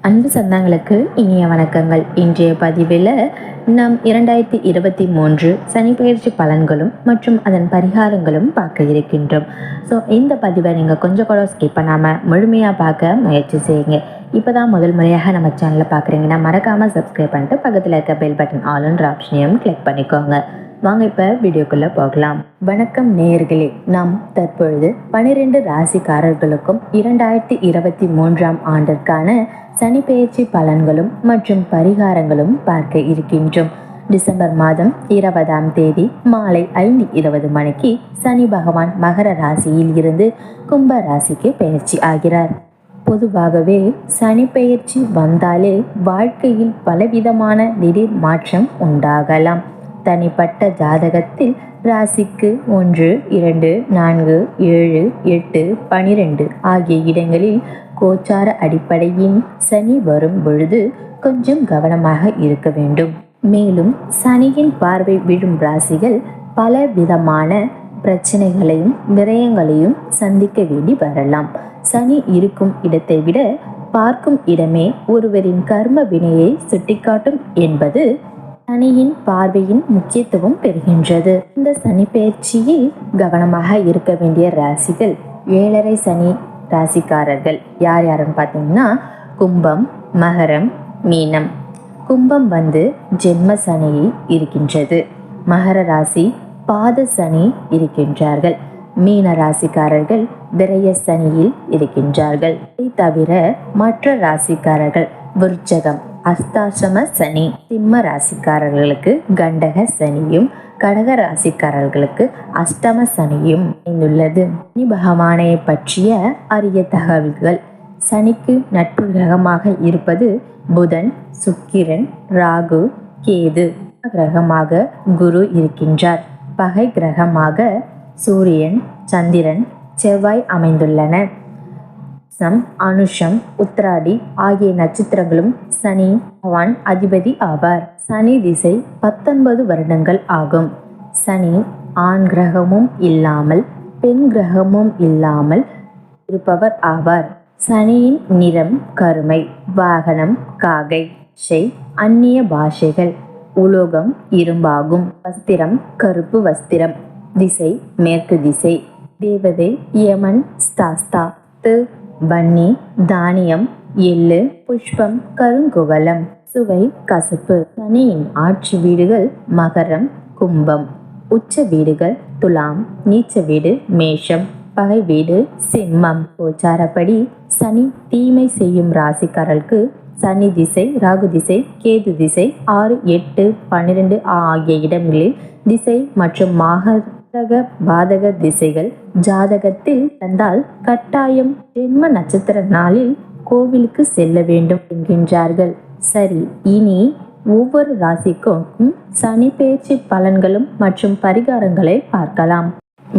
அன்பு சொந்தங்களுக்கு இனிய வணக்கங்கள். இன்றைய பதிவில் நாம் 2023 சனி பயிற்சி பலன்களும் மற்றும் அதன் பரிகாரங்களும் பார்க்க இருக்கின்றோம். ஸோ இந்த பதிவை நீங்கள் கொஞ்சம் கூட ஸ்கிப் பண்ணாமல் முழுமையாக பார்க்க முயற்சி செய்யுங்க. இப்போ தான் முதல் முறையாக நம்ம சேனலை பார்க்குறீங்கன்னா மறக்காமல் சப்ஸ்கிரைப் பண்ணிட்டு பக்கத்தில் இருக்க பெல் பட்டன் ஆல்ன்ற ஆப்ஷனையும் கிளிக் பண்ணிக்கோங்க. வாங்க இப்போ வீடியோக்குள்ளே போகலாம். வணக்கம் நேயர்களே, நாம் தற்பொழுது 12 ராசிக்காரர்களுக்கும் 2023 ஆண்டிற்கான சனி பெயர்ச்சி பலன்களும் மற்றும் பரிகாரங்களும் பார்க்க இருக்கின்றோம். டிசம்பர் மாதம் 20ஆம் தேதி மாலை 5:20 மணிக்கு சனி பகவான் மகர ராசியில் இருந்து கும்ப ராசிக்கு பெயர்ச்சி ஆகிறார். பொதுவாகவே சனி பெயர்ச்சி வந்தாலே வாழ்க்கையில் பலவிதமான திடீர் மாற்றம் உண்டாகலாம். தனிப்பட்ட ஜாதகத்தில் ராசிக்கு 1, 2, 4, 7, 8, 12 ஆகிய இடங்களில் கோச்சார அடிப்படையின் சனி வரும் பொழுது கொஞ்சம் கவனமாக இருக்க வேண்டும். மேலும் சனியின் பார்வை விழும் ராசிகள் பல விதமான பிரச்சனைகளையும் விரயங்களையும் சந்திக்க வேண்டி வரலாம். சனி இருக்கும் இடத்தை விட பார்க்கும் இடமே ஒருவரின் கர்ம வினையை சுட்டிக்காட்டும் என்பது சனியின் பார்வையின் முக்கியத்துவம் பெறுகின்றது. இந்த சனி பெயர்ச்சியில் கவனமாக இருக்க வேண்டிய ராசிகள் 7.5 சனி ராசிக்காரர்கள் யார் யாருன்னு பார்த்தீங்கன்னா கும்பம், மகரம், மீனம். கும்பம் ஜென்ம சனியில் இருக்கின்றது. மகர ராசி பாத சனி இருக்கின்றார்கள். மீன ராசிக்காரர்கள் விரய சனியில் இருக்கின்றார்கள். இதை தவிர மற்ற ராசிக்காரர்கள் விருச்சகம் அஸ்தாசிரம சனி, சிம்ம ராசிக்காரர்களுக்கு கண்டக சனியும், கடக ராசிக்காரர்களுக்கு அஷ்டம சனியும் உள்ளது. சனி பகவானை பற்றிய அரிய தகவல்கள். சனிக்கு நட்பு கிரகமாக இருப்பது புதன், சுக்கிரன், ராகு, கேது. கிரகமாக குரு இருக்கின்றார். பகை கிரகமாக சூரியன், சந்திரன், செவ்வாய் அமைந்துள்ளனர். அனுஷம், உத்திராடி ஆகிய நட்சத்திரங்களும் சனி பகவான் அதிபதி ஆவார். சனி திசை 19 வருடங்கள் ஆகும். சனி ஆண் கிரகமும் இல்லாமல் பெண் கிரகமும் இல்லாமல் இருப்பவர் ஆவார். சனியின் நிறம் கருமை, வாகனம் காகை, அந்நிய பாஷைகள், உலோகம் இரும்பாகும். வஸ்திரம் கருப்பு வஸ்திரம். திசை மேற்கு திசை. தேவதை யமன், ஸ்தாஸ்தா, வன்னி, தானியம், எள்ளு, புஷ்பம், கருங்குவலம். சுவை கசப்பு. சனியின் ஆட்சி வீடுகள் மகரம், கும்பம். உச்ச வீடுகள் துலாம், நீச்ச வீடு மேஷம், பகை வீடு சிம்மம். கோச்சாரப்படி சனி தீமை செய்யும் ராசிக்காரர்களுக்கு சனி திசை, ராகு திசை, கேது திசை 6, 8, 12 ஆகிய இடங்களில் திசை மற்றும் பாதக திசைகள் ஜாதகத்தில் தந்தால் கட்டாயம் ஜென்ம நட்சத்திர நாளில் கோவிலுக்கு செல்ல வேண்டும் என்கின்றார்கள். சரி, இனி ஒவ்வொரு ராசிக்கும் சனி பெயர்ச்சி பலன்களும் மற்றும் பரிகாரங்களை பார்க்கலாம்.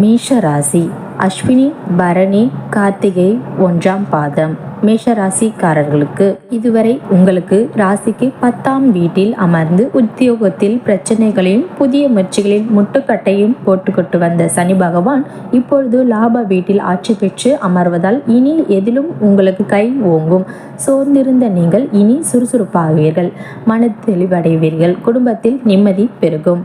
மேஷ ராசி அஸ்வினி, பரணி, கார்த்திகை 1ஆம் பாதம். மேஷ ராசிக்காரர்களுக்கு இதுவரை உங்களுக்கு ராசிக்கு 10ஆம் வீட்டில் அமர்ந்து உத்தியோகத்தில் பிரச்சனைகளையும் புதிய முயற்சிகளில் முட்டுக்கட்டையும் போட்டுக்கொண்டு வந்த சனி பகவான் இப்பொழுது லாப வீட்டில் ஆட்சி பெற்று அமர்வதால் இனி எதிலும் உங்களுக்கு கை ஓங்கும். சோர்ந்திருந்த நீங்கள் இனி சுறுசுறுப்பாகுவீர்கள். மன தெளிவடைவீர்கள். குடும்பத்தில் நிம்மதி பெருகும்.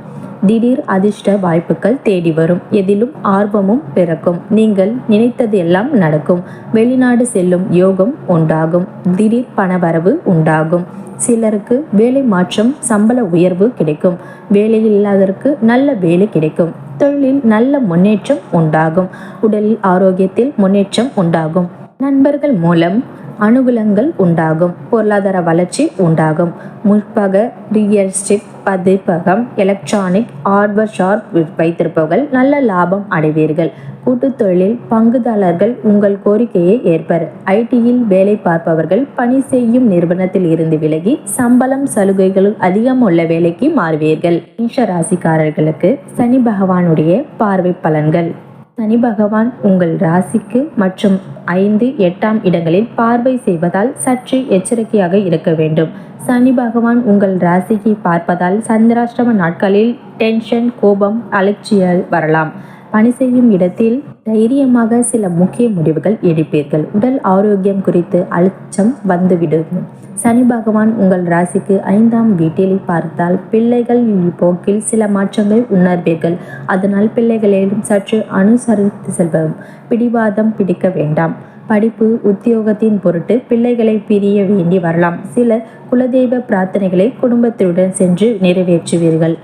திடீர் அதிர்ஷ்ட வாய்ப்புகள் தேடி வரும். எதிலும் ஆர்வமும் பிறக்கும். நீங்கள் நினைத்தது எல்லாம் நடக்கும். வெளிநாடு செல்லும் யோகம் உண்டாகும். திடீர் பணவரவு உண்டாகும். சிலருக்கு வேலை மாற்றம், சம்பள உயர்வு கிடைக்கும். வேலையில் இல்லாதவருக்கு நல்ல வேலை கிடைக்கும். தொழிலில் நல்ல முன்னேற்றம் உண்டாகும். உடலில் ஆரோக்கியத்தில் முன்னேற்றம் உண்டாகும். நண்பர்கள் மூலம் அனுகூலங்கள் உண்டாகும். பொருளாதார வளர்ச்சி உண்டாகும். முற்பக ரியல் எஸ்டேட், பதிப்பகம், எலக்ட்ரானிக், ஹார்ட்வேர் ஷாப் வைத்திருப்பவர்கள் நல்ல லாபம் அடைவீர்கள். கூட்டு தொழிலில் பங்குதாரர்கள் உங்கள் கோரிக்கையை ஏற்பர். ஐடியில் வேலை பார்ப்பவர்கள் பணி செய்யும் நிறுவனத்தில் இருந்து விலகி சம்பளம் சலுகைகள் அதிகம் உள்ள வேலைக்கு மாறுவீர்கள். மேஷ ராசிக்காரர்களுக்கு சனி பகவானுடைய பார்வை பலன்கள். சனி பகவான் உங்கள் ராசிக்கு மற்றும் 5, 8ஆம் இடங்களில் பார்வை செய்வதால் சற்று எச்சரிக்கையாக இருக்க வேண்டும். சனி பகவான் உங்கள் ராசியை பார்ப்பதால் சந்திராஷ்டம நாட்களில் டென்ஷன், கோபம், அலட்சியம் வரலாம். பணி செய்யும் இடத்தில் தைரியமாக சில முக்கிய முடிவுகள் எடுப்பீர்கள். உடல் ஆரோக்கியம் குறித்து அச்சம் வந்துவிடும். சனி பகவான் உங்கள் ராசிக்கு 5ஆம் வீட்டில் பார்த்தால் பிள்ளைகள் போக்கில் சில மாற்றங்கள் உணர்வீர்கள். அதனால் பிள்ளைகளிடம் சற்று அனுசரித்து செல்வதும். பிடிவாதம் பிடிக்க வேண்டாம். படிப்பு உத்தியோகத்தின் பொருட்டு பிள்ளைகளை பிரிய வேண்டி வரலாம். சிலர் குலதெய்வ பிரார்த்தனைகளை குடும்பத்துடன் சென்று நிறைவேற்றுவீர்கள்.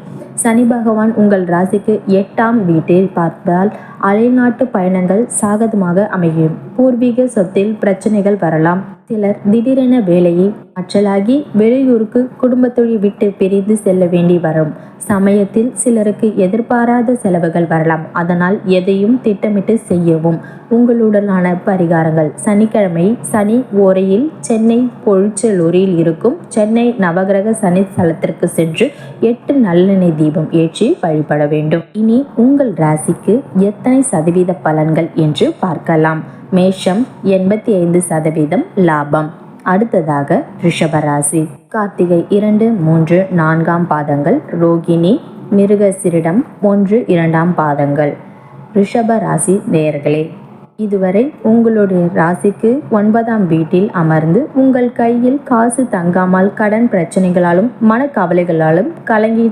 சனி பகவான் உங்கள் ராசிக்கு 8ஆம் வீட்டில் பார்த்தால் அயல்நாட்டு பயணங்கள் சாதகமாக அமையும். பூர்வீக சொத்தில் பிரச்சனைகள் வரலாம். சிலர் திடீரென வேலையை மாற்றலாகி வெளியூருக்கு குடும்பத்தொழி விட்டு பிரிந்து செல்ல வேண்டி வரும் சமயத்தில் சிலருக்கு எதிர்பாராத செலவுகள் வரலாம். அதனால் எதையும் திட்டமிட்டு செய்யவும். உங்களுடனான பரிகாரங்கள். சனிக்கிழமை சனி ஓரையில் சென்னை பொழிச்சலூரில் இருக்கும் சென்னை நவகிரக சனி ஸ்தலத்திற்கு சென்று 8 நல்லெண்ணெய் தீபம் ஏற்றி வழிபட வேண்டும். இனி உங்கள் ராசிக்கு எத்தனை சதவீத பலன்கள் என்று பார்க்கலாம். மேஷம் 85% லாபம். அடுத்ததாக ரிஷபராசி. கார்த்திகை 2, 3, 4ஆம் பாதங்கள், ரோகிணி, மிருகசிரிடம் 1, 2ஆம் பாதங்கள். ரிஷபராசி நேயர்களே, இதுவரை உங்களுடைய ராசிக்கு 9ஆம் வீட்டில் அமர்ந்து உங்கள் கையில் காசு தங்காமல் கடன் பிரச்சனைகளாலும் மனக்கவலைகளாலும் கலங்கி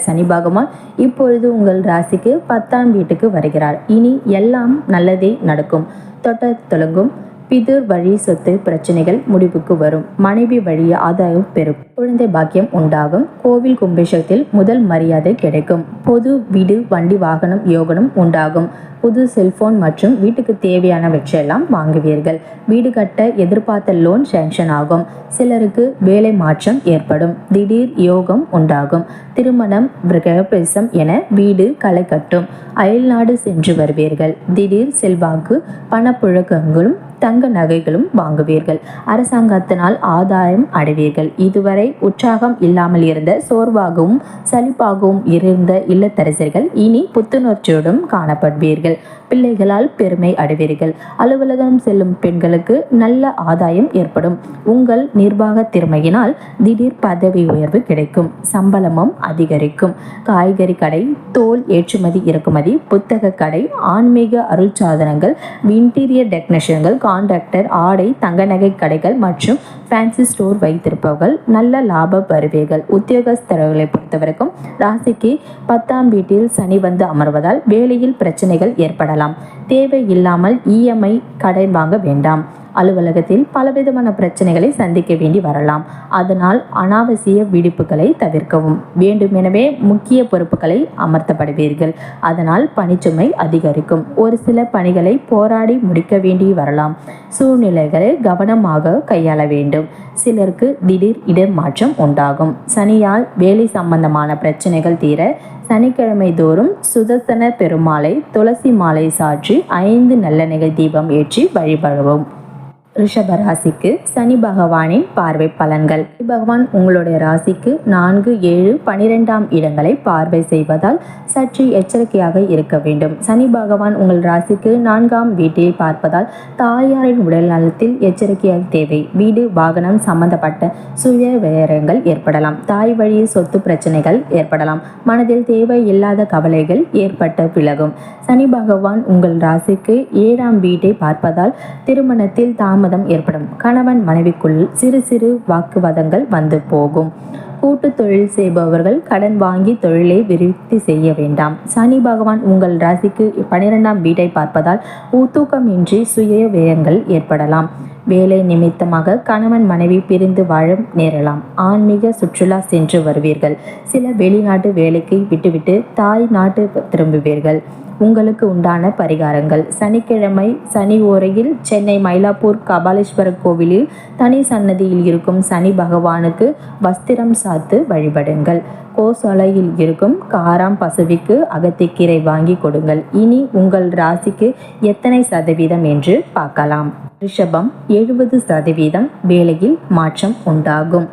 சனி பகவான் இப்பொழுது உங்கள் ராசிக்கு 10ஆம் வீட்டுக்கு வருகிறார். இனி எல்லாம் நல்லதே நடக்கும். தொடங்கும். பிதுர் வழி சொத்து பிரச்சனைகள் முடிவுக்கு வரும். மனைவி வழி ஆதாயம் பெறும். குழந்தை பாக்கியம் உண்டாகும். கோவில் கும்பேஷத்தில் முதல் மரியாதை கிடைக்கும். பொது வீடு வண்டி வாகனம் யோகனம் உண்டாகும். புது செல்போன் மற்றும் வீட்டுக்கு தேவையானவற்றையெல்லாம் வாங்குவீர்கள். வீடு கட்ட எதிர்பார்த்த லோன் சேங்ஷன் ஆகும். சிலருக்கு வேலை மாற்றம் ஏற்படும். திடீர் யோகம் உண்டாகும். திருமணம், கிரகப்பிரவேசம் என வீடு களை கட்டும். அயல்நாடு சென்று வருவீர்கள். திடீர் செல்வாக்கு, பணப்புழக்கங்களும் தங்க நகைகளும் வாங்குவீர்கள். அரசாங்கத்தினால் ஆதாயம் அடைவீர்கள். இதுவரை உற்சாகம் இல்லாமல் இருந்த சோர்வாகவும் சலிப்பாகவும் இருந்த இல்லத்தரசர்கள் இனி புத்துணர்ச்சியோடும் காணப்படுவீர்கள். பிள்ளைகளால் பெருமை அடைவீர்கள். அலுவலகம் செல்லும் பெண்களுக்கு நல்ல ஆதாயம் ஏற்படும். உங்கள் நிர்வாக திறமையினால் திடீர் பதவி உயர்வு கிடைக்கும். சம்பளமும் அதிகரிக்கும். காய்கறி கடை, தோல் ஏற்றுமதி இறக்குமதி, புத்தக கடை, ஆன்மீக அருள் சாதனங்கள், இன்டீரியர் டெக்கரேஷன்கள், கான்ட்ராக்டர், ஆடை, தங்க நகை கடைகள் மற்றும் ஃபேன்சி ஸ்டோர் வைத்திருப்பவர்கள் நல்ல லாபம் பெறுவீர்கள். உத்தியோகஸ்தர்களை பொறுத்தவரைக்கும் ராசிக்கு 10ஆம் வீட்டில் சனி வந்து அமர்வதால் வேலையில் பிரச்சனைகள் ஏற்படலாம். தேவையில்லாமல் இஎம்ஐ கடன் வாங்க வேண்டாம். அலுவலகத்தில் பலவிதமான பிரச்சனைகளை சந்திக்க வேண்டி வரலாம். அதனால் அனாவசிய விடுப்புகளை தவிர்க்கவும். வேண்டுமெனவே முக்கிய பொறுப்புகளை அமர்த்தப்படுவீர்கள். அதனால் பணிச்சுமை அதிகரிக்கும். ஒரு சில பணிகளை போராடி முடிக்க வேண்டி வரலாம். சூழ்நிலைகளை கவனமாக கையாள வேண்டும். சிலருக்கு திடீர் இடமாற்றம் உண்டாகும். சனியால் வேலை சம்பந்தமான பிரச்சனைகள் தீர சனிக்கிழமை தோறும் சுதர்சன பெருமாளை துளசி மாலை சாற்றி 5 நல்லெண்ணெய் தீபம் ஏற்றி வழிபடவும். ரிஷபராசிக்கு சனி பகவானின் பார்வை பலன்கள். சனி பகவான் உங்களுடைய ராசிக்கு 4, 7, 12ஆம் இடங்களை பார்வை செய்வதால் சற்று எச்சரிக்கையாக இருக்க வேண்டும். சனி பகவான் உங்கள் ராசிக்கு 4ஆம் வீட்டில் பார்ப்பதால் தாயாரின் உடல் நலத்தில் எச்சரிக்கையாக தேவை. வீடு வாகனம் சம்பந்தப்பட்ட சுய விரயங்கள் ஏற்படலாம். தாய் வழி சொத்து பிரச்சனைகள் ஏற்படலாம். மனதில் தேவையில்லாத கவலைகள் ஏற்பட்டு விலகும். சனி பகவான் உங்கள் ராசிக்கு 7ஆம் வீட்டை பார்ப்பதால் திருமணத்தில் தாமதம் ஏற்படும். கணவன் மனைவிக்குள் சிறு சிறு வாக்குவாதங்கள் வந்து போகும். கூட்டு தொழில் செய்பவர்கள் கடன் வாங்கி தொழிலை விருத்தி செய்ய வேண்டாம். சனி பகவான் உங்கள் ராசிக்கு 12ஆம் வீட்டை பார்ப்பதால் தூக்கமின்றி சுய விரயங்கள் ஏற்படலாம். வேலை நிமித்தமாக கணவன் மனைவி பிரிந்து வாழ நேரலாம். ஆன்மீக சுற்றுலா சென்று வருவீர்கள். சில வெளிநாட்டு வேலைக்கு விட்டுவிட்டு தாய் நாட்டு திரும்புவீர்கள். உங்களுக்கு உண்டான பரிகாரங்கள். சனிக்கிழமை சனி ஓரையில் சென்னை மயிலாப்பூர் கபாலீஸ்வரர் கோவிலில் தனி சன்னதியில் இருக்கும் சனி பகவானுக்கு வஸ்திரம் சாத்து வழிபடுங்கள். கோசாலையில் இருக்கும் காராம் பசுவிக்கு அகத்திக்கீரை வாங்கி கொடுங்கள். இனி உங்கள் ராசிக்கு எத்தனை சதவீதம் என்று பார்க்கலாம். ரிஷபம் 70% வேலையில் மாற்றம் உண்டாகும்.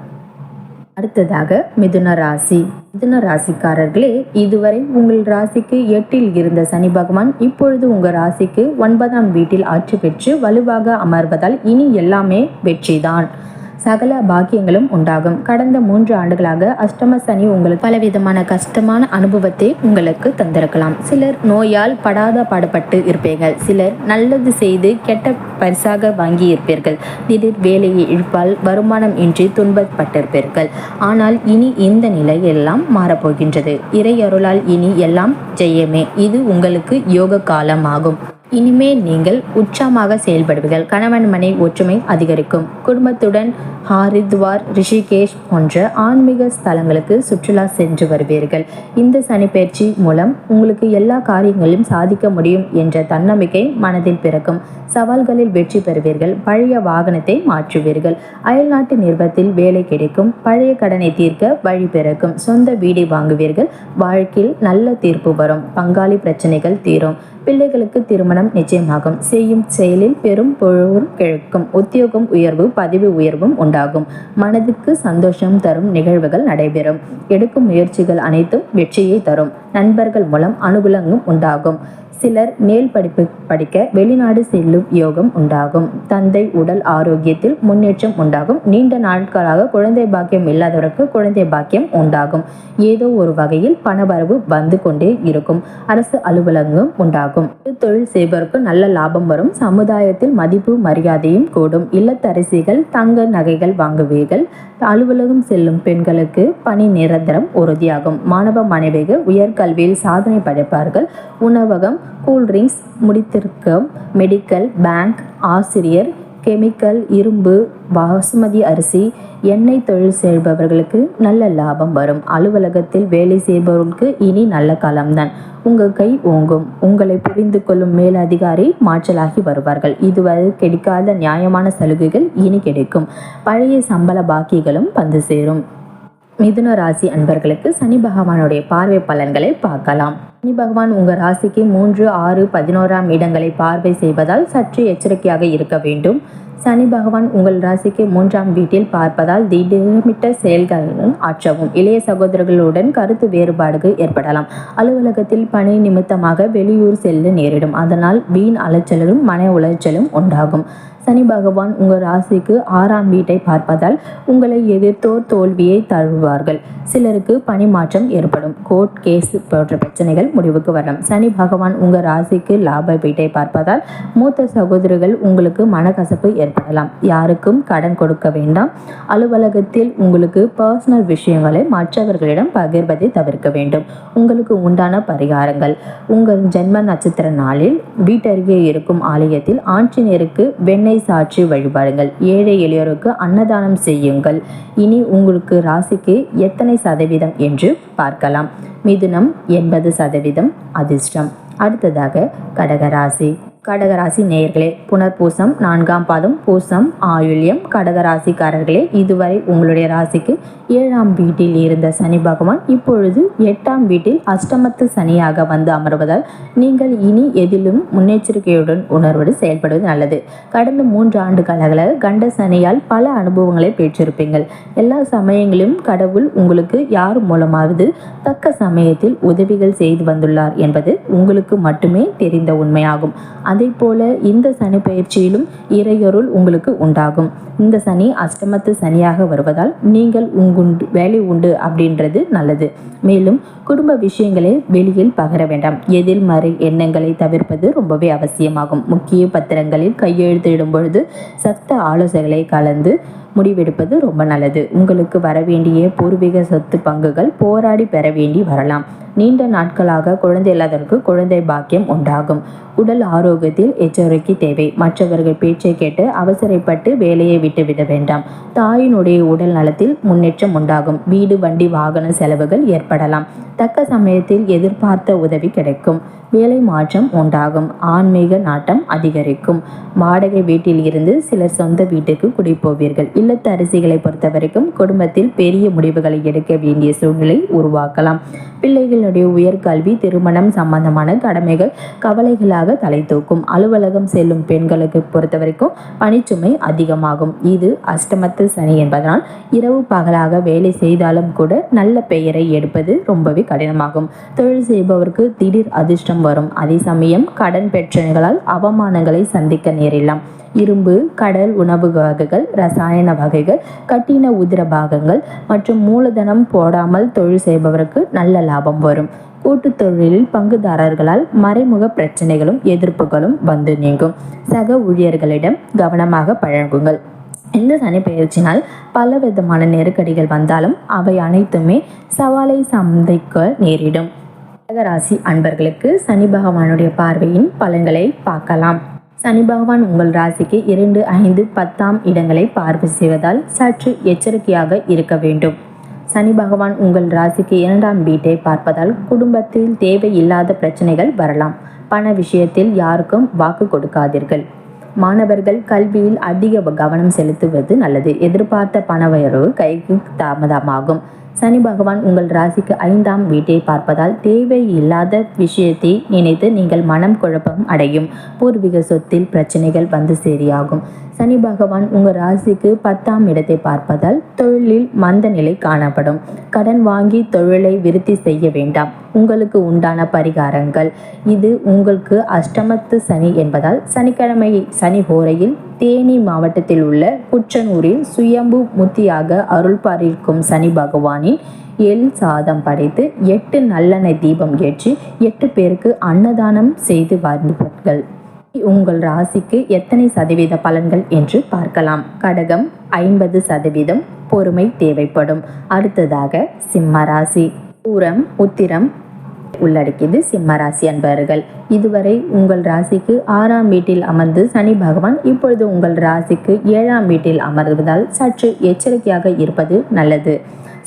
அடுத்ததாக மிதுன ராசி. மிதுன ராசிக்காரர்களே, இதுவரை உங்கள் ராசிக்கு 8இல் இருந்த சனி பகவான் இப்பொழுது உங்கள் ராசிக்கு 9ஆம் வீட்டில் ஆட்சி பெற்று வலுவாக அமர்வதால் இனி எல்லாமே வெற்றிதான். சகல பாக்கியங்களும் உண்டாகும். கடந்த 3 ஆண்டுகளாக அஷ்டம சனி உங்களுக்கு பலவிதமான கஷ்டமான அனுபவத்தை உங்களுக்கு தந்திருக்கலாம். சிலர் நோயால் படாத பாடுபட்டு இருப்பீர்கள். சிலர் நல்லது செய்து கெட்ட பரிசாக வாங்கி இருப்பீர்கள். திடீர் வேலையை இழுப்பால் வருமானம் இன்றி துன்பப்பட்டிருப்பீர்கள். ஆனால் இனி இந்த நிலை எல்லாம் மாறப்போகின்றது. இறை அருளால் இனி எல்லாம் ஜெயமே. இது உங்களுக்கு யோக காலம் ஆகும். இனிமேல் நீங்கள் உற்சாகமாக செயல்படுவீர்கள். கணவன் மனை ஒற்றுமை அதிகரிக்கும். குடும்பத்துடன் ஹரித்வார், ரிஷிகேஷ் போன்ற ஆன்மீக ஸ்தலங்களுக்கு சுற்றுலா சென்று வருவீர்கள். இந்த சனிப்பெயர்ச்சி மூலம் உங்களுக்கு எல்லா காரியங்களையும் சாதிக்க முடியும் என்ற தன்னம்பிக்கை மனதில் பிறக்கும். சவால்களில் வெற்றி பெறுவீர்கள். பழைய வாகனத்தை மாற்றுவீர்கள். அயல்நாட்டு நிறுவனத்தில் வேலை கிடைக்கும். பழைய கடனை தீர்க்க வழி பிறக்கும். சொந்த வீடை வாங்குவீர்கள். வாழ்க்கையில் நல்ல தீர்ப்பு வரும். பங்காளி பிரச்சனைகள் தீரும். பிள்ளைகளுக்கு திருமணம் நிச்சயமாகும். செய்யும் செயலில் பெரும் பொருள் கிழக்கும். உத்தியோகம் உயர்வு, பதவி உயர்வும் உண்டாகும். மனதுக்கு சந்தோஷம் தரும் நிகழ்வுகள் நடைபெறும். எடுக்கும் முயற்சிகள் அனைத்தும் வெற்றியை தரும். நண்பர்கள் மூலம் அனுகூலங்களும் உண்டாகும். சிலர் மேல் படிப்பு படிக்க வெளிநாடு செல்லும் யோகம் உண்டாகும். தந்தை உடல் ஆரோக்கியத்தில் முன்னேற்றம் உண்டாகும். நீண்ட நாட்களாக குழந்தை பாக்கியம் இல்லாதவருக்கு குழந்தை பாக்கியம் உண்டாகும். ஏதோ ஒரு வகையில் பணவரவு வந்து கொண்டே இருக்கும். அரசு அலுவலகம் உண்டாகும். தொழில் செய்பவருக்கு நல்ல லாபம் வரும். சமுதாயத்தில் மதிப்பு மரியாதையும் கூடும். இல்லத்தரசிகள் தங்க நகைகள் வாங்குவீர்கள். அலுவலகம் செல்லும் பெண்களுக்கு பணி நிரந்தரம் உறுதியாகும். மாணவ மாணவிகள் உயர்கல்வியில் சாதனை படைப்பார்கள். உணவகம், கூல்ட்ரிங்க்ஸ், முடித்திருக்கம், மெடிக்கல், பேங்க், ஆசிரியர், கெமிக்கல், இரும்பு, பாசுமதி அரிசி, எண்ணெய் தொழில் செய்பவர்களுக்கு நல்ல லாபம் வரும். அலுவலகத்தில் வேலை செய்பவர்களுக்கு இனி நல்ல காலம்தான். உங்கள் கை ஓங்கும். உங்களை புரிந்து கொள்ளும் மேலதிகாரி மாற்றலாகி வருவார்கள். இதுவரை கிடைக்காத நியாயமான சலுகைகள் இனி கிடைக்கும். பழைய சம்பள பாக்கிகளும் வந்து சேரும். மிதுன ராசி அன்பர்களுக்கு சனி பகவானுடைய பார்வை பலன்களை பார்க்கலாம். சனி பகவான் உங்கள் ராசிக்கு 3, 6, 11ஆம் இடங்களை பார்வை செய்வதால் சற்று எச்சரிக்கையாக இருக்க வேண்டும். சனி பகவான் உங்கள் ராசிக்கு 3ஆம் வீட்டில் பார்ப்பதால் திட்டமிட்ட செயல்களும் ஆற்றவும். இளைய சகோதரர்களுடன் கருத்து வேறுபாடுகள் ஏற்படலாம். அலுவலகத்தில் பணி நிமித்தமாக வெளியூர் செல்ல நேரிடும். அதனால் வீண் அலைச்சலும் மன உளைச்சலும் உண்டாகும். சனி பகவான் உங்கள் ராசிக்கு 6ஆம் வீட்டை பார்ப்பதால் உங்களை எதிர்த்தோர் தோல்வியை தழுவார்கள். சிலருக்கு பணி மாற்றம் ஏற்படும். கோர்ட் கேஸ் போன்ற பிரச்சனைகள் முடிவுக்கு வரலாம். சனி பகவான் உங்கள் ராசிக்கு லாப வீட்டை பார்ப்பதால் மூத்த சகோதரர்கள் உங்களுக்கு மனக்கசப்பு ஏற்படலாம். யாருக்கும் கடன் கொடுக்க வேண்டாம். அலுவலகத்தில் உங்களுக்கு பர்சனல் விஷயங்களை மற்றவர்களிடம் பகிர்வதை தவிர்க்க வேண்டும். உங்களுக்கு உண்டான பரிகாரங்கள்: உங்கள் ஜென்ம நட்சத்திர நாளில் வீட்டருகே இருக்கும் ஆலயத்தில் ஆஞ்சநேயருக்கு வெண்ணெய் சாட்சி வழிபாடுங்கள். ஏழை எளியோருக்கு அன்னதானம் செய்யுங்கள். இனி உங்களுக்கு ராசிக்கு எத்தனை சதவீதம் என்று பார்க்கலாம். மிதுனம் 80% அதிர்ஷ்டம். அடுத்ததாக கடகராசி. கடகராசி நேயர்களே, புனர்பூசம் 4ஆம் பாதம், பூசம், ஆயுள்யம் கடகராசிக்காரர்களே, இதுவரை உங்களுடைய ராசிக்கு 7ஆம் வீட்டில் இருந்த சனி பகவான் இப்பொழுது 8ஆம் வீட்டில் அஷ்டமத்து சனியாக வந்து அமர்வதால் நீங்கள் இனி எதிலும் முன்னெச்சரிக்கையுடன் உணர்வோடு செயல்படுவது நல்லது. கடந்த 3 ஆண்டுகளாக கண்ட சனியால் பல அனுபவங்களை பெற்றிருப்பீங்கள். எல்லா சமயங்களிலும் கடவுள் உங்களுக்கு யார் மூலமாவது தக்க சமயத்தில் உதவிகள் செய்து வந்துள்ளார் என்பது உங்களுக்கு மட்டுமே தெரிந்த உண்மையாகும். அதே போல இந்த சனி பயிற்சியிலும் இறையருள் உங்களுக்கு உண்டாகும். இந்த சனி அஷ்டமத்து சனியாக வருவதால் நீங்கள் உங்குண்டு வேலை உண்டு அப்படின்றது நல்லது. மேலும் குடும்ப விஷயங்களை வெளியில் பகர வேண்டாம். எதிர்மறை எண்ணங்களை தவிர்ப்பது ரொம்பவே அவசியமாகும். முக்கிய பத்திரங்களில் கையெழுத்திடும் பொழுது சட்ட ஆலோசனைகளை கலந்து முடிவெடுப்பது ரொம்ப நல்லது. உங்களுக்கு வரவேண்டிய பூர்வீக சொத்து பங்குகள் போராடி பெற வேண்டி வரலாம். நீண்ட நாட்களாக குழந்தை இல்லாதவருக்கு குழந்தை பாக்கியம் உண்டாகும். உடல் ஆரோக்கியத்தில் எச்சரிக்கை தேவை. மற்றவர்கள் பேச்சை கேட்டு அவசரப்பட்டு வேலையை விட்டுவிட வேண்டாம். தாயினுடைய உடல் நலத்தில் முன்னேற்றம் உண்டாகும். வீடு, வண்டி, வாகன செலவுகள் ஏற்படலாம். தக்க சமயத்தில் எதிர்பார்த்த உதவி கிடைக்கும். வேலை மாற்றம் உண்டாகும். ஆன்மீக நாட்டம் அதிகரிக்கும். வாடகை வீட்டில் இருந்து சிலர் சொந்த வீட்டுக்கு குடிப்போவீர்கள். இல்லத்தரசிகளை பொறுத்தவரைக்கும் குடும்பத்தில் பெரிய முடிவுகளை எடுக்க வேண்டிய சூழ்நிலை உருவாக்கலாம். பிள்ளைகளுடைய உயர்கல்வி, திருமணம் சம்பந்தமான கடமைகள் கவலைகளாக தலை தூக்கும். அலுவலகம் செல்லும் பெண்களுக்கு பொறுத்தவரைக்கும் பணிச்சுமை அதிகமாகும். இது அஷ்டமத்து சனி என்பதனால் இரவு பகலாக வேலை செய்தாலும் கூட நல்ல பெயரை எடுப்பது ரொம்பவே கடினமாகும். தொழில் செய்பவருக்கு திடீர் அதிர்ஷ்டம் வரும். அதே சமயம் கடன் பிரச்சனைகளால் அவமானங்களை சந்திக்க நேரிடலாம். இரும்பு, கடல் உணவு வகைகள், ரசாயன வகைகள், கட்டின உதிர பாகங்கள் மற்றும் மூலதனம் போடாமல் தொழில் செய்பவருக்கு நல்ல லாபம் வரும். கூட்டுத் தொழிலில் பங்குதாரர்களால் மறைமுக பிரச்சனைகளும் எதிர்ப்புகளும் வந்து நீங்கும். சக ஊழியர்களிடம் கவனமாக பழகுங்கள். இந்த சனி பெயர்ச்சினால் பல விதமான நெருக்கடிகள் வந்தாலும் அவை அனைத்துமே சவாலை சந்திக்க நேரிடும். கடகராசி அன்பர்களுக்கு சனி பகவானுடைய பார்வையின் பலன்களை பார்க்கலாம். சனி பகவான் உங்கள் ராசிக்கு 2, 5, 10ஆம் இடங்களை பார்வை செய்வதால் சற்று எச்சரிக்கையாக இருக்க வேண்டும். சனி பகவான் உங்கள் ராசிக்கு 2ஆம் வீட்டை பார்ப்பதால் குடும்பத்தில் தேவையில்லாத பிரச்சனைகள் வரலாம். பண விஷயத்தில் யாருக்கும் வாக்கு கொடுக்காதீர்கள். மாணவர்கள் கல்வியில் அதிக கவனம் செலுத்துவது நல்லது. எதிர்பார்த்த பணவரவு கைக்கு தாமதமாகும். சனி பகவான் உங்கள் ராசிக்கு 5ஆம் வீட்டை பார்ப்பதால் தேவையில்லாத விஷயத்தை நினைத்து நீங்கள் மனம் குழப்பம் அடையும். பூர்வீக சொத்தில் பிரச்சனைகள் வந்து சரியாகும். சனி பகவான் உங்கள் ராசிக்கு 10ஆம் இடத்தை பார்ப்பதால் தொழிலில் மந்த நிலை காணப்படும். கடன் வாங்கி தொழிலை விருத்தி செய்ய வேண்டாம். உங்களுக்கு உண்டான பரிகாரங்கள் இது உங்களுக்கு அஷ்டமத்து சனி என்பதால் சனிக்கிழமை சனி ஹோரையில் தேனி மாவட்டத்தில் உள்ள குச்சனூரில் சுயம்பு முத்தியாக அருள் பாலிக்கும் சனி பகவானின் எள் சாதம் படைத்து 8 நல்லெண்ணெய் தீபம் ஏற்றி 8 பேருக்கு அன்னதானம் செய்து வாழ்ந்தவர்கள். உங்கள் ராசிக்கு எத்தனை சதவீத பலன்கள் என்று பார்க்கலாம். கடகம் 50% பொறுமை தேவைப்படும். அடுத்ததாக சிம்ம ராசி. பூரம், உத்திரம் உள்ளடக்கியது சிம்ம ராசி அன்பர்கள். இதுவரை உங்கள் ராசிக்கு 6ஆம் வீட்டில் அமர்ந்து சனி பகவான் இப்பொழுது உங்கள் ராசிக்கு 7ஆம் வீட்டில் அமர்வதால் சற்று எச்சரிக்கையாக இருப்பது நல்லது.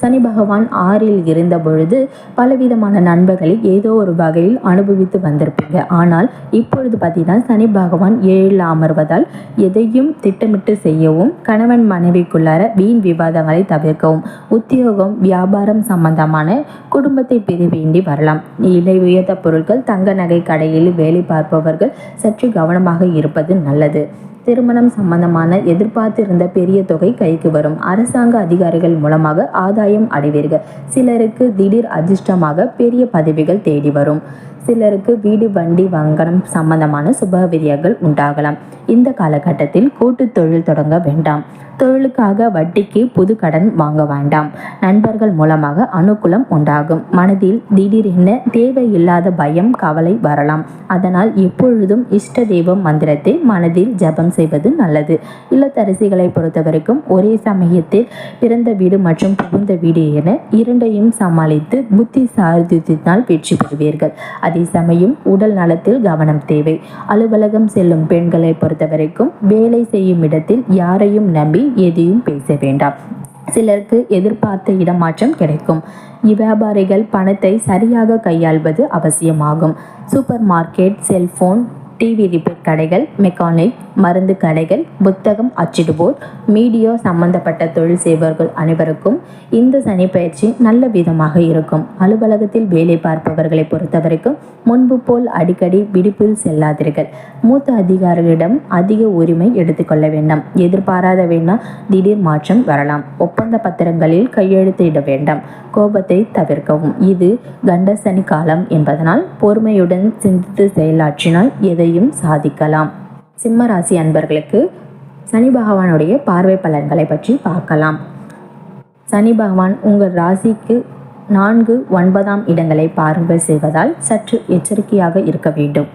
சனி பகவான் 6இல் இருந்த பொழுது பலவிதமான நண்பர்களை ஏதோ ஒரு வகையில் அனுபவித்து வந்திருப்பீங்க. ஆனால் இப்பொழுது பார்த்தீங்கன்னா சனி பகவான் 7இல் அமர்வதால் எதையும் திட்டமிட்டு செய்யவும், கணவன் மனைவிக்குள்ளார வீண் விவாதங்களை தவிர்க்கவும், உத்தியோகம் வியாபாரம் சம்பந்தமான குடும்பத்தை பிரி வேண்டி வரலாம். விலை உயர்ந்த பொருட்கள், தங்க நகை கடையில் வேலை பார்ப்பவர்கள் சற்று கவனமாக இருப்பது நல்லது. திருமணம் சம்பந்தமான எதிர்பார்த்திருந்த பெரிய தொகை கைக்கு வரும். அரசாங்க அதிகாரிகள் மூலமாக ஆதாயம் அடைவீர்கள். சிலருக்கு திடீர் அதிர்ஷ்டமாக பெரிய பதவிகள் தேடி வரும். சிலருக்கு வீடு, வண்டி வாங்கனம் சம்பந்தமான சுபவிரியங்கள் உண்டாகலாம். இந்த காலகட்டத்தில் கூட்டு தொழில் தொடங்க வேண்டாம். தொழிலுக்காக வட்டிக்கு புது கடன் வாங்க வேண்டாம். நண்பர்கள் மூலமாக அனுகூலம் உண்டாகும். மனதில் திடீரென தேவையில்லாத பயம், கவலை வரலாம். அதனால் எப்பொழுதும் இஷ்ட தெய்வம் மந்திரத்தை மனதில் ஜபம் செய்வது நல்லது. இல்லத்தரசிகளை பொறுத்தவரைக்கும் ஒரே சமயத்தில் பிறந்த வீடு மற்றும் புகுந்த வீடு என இரண்டையும் சமாளித்து புத்தி சார்தினால் வெற்றி பெறுவீர்கள். அதே சமயம் உடல் நலத்தில் கவனம் தேவை. அலுவலகம் செல்லும் பெண்களை பொறுத்தவரைக்கும் வேலை செய்யும் இடத்தில் யாரையும் நம்பி எதையும் பேச வேண்டாம். சிலருக்கு எதிர்பார்த்த இடமாற்றம் கிடைக்கும். வியாபாரிகள் பணத்தை சரியாக கையாள்வது அவசியமாகும். Super market, cellphone, TV repair கடைகள், மெக்கானிக், மருந்து கடைகள், புத்தகம் அச்சிடுவோர், மீடியா சம்பந்தப்பட்ட தொழில் செய்பவர்கள் அனைவருக்கும் இந்த சனி பயிற்சி நல்ல விதமாக இருக்கும். அலுவலகத்தில் வேலை பார்ப்பவர்களை பொறுத்தவரைக்கும் முன்பு போல் அடிக்கடி விடுப்பில் செல்லாதீர்கள். மூத்த அதிகாரிகளிடம் அதிக உரிமை எடுத்துக்கொள்ள வேண்டாம். எதிர்பாராத வேண்டாம் திடீர் மாற்றம் வரலாம். ஒப்பந்த பத்திரங்களில் கையெழுத்திட வேண்டாம். கோபத்தை தவிர்க்கவும். இது கண்ட சனி காலம் என்பதனால் பொறுமையுடன் சிந்தித்து செயலாற்றினால் எதையும் சாதிக்கலாம். சிம்ம ராசி அன்பர்களுக்கு சனி பகவானுடைய பார்வை பலன்களை பற்றி பார்க்கலாம். சனி பகவான் உங்கள் ராசிக்கு 4, 9ஆம் இடங்களை பார்வை செய்வதால் சற்று எச்சரிக்கையாக இருக்க வேண்டும்.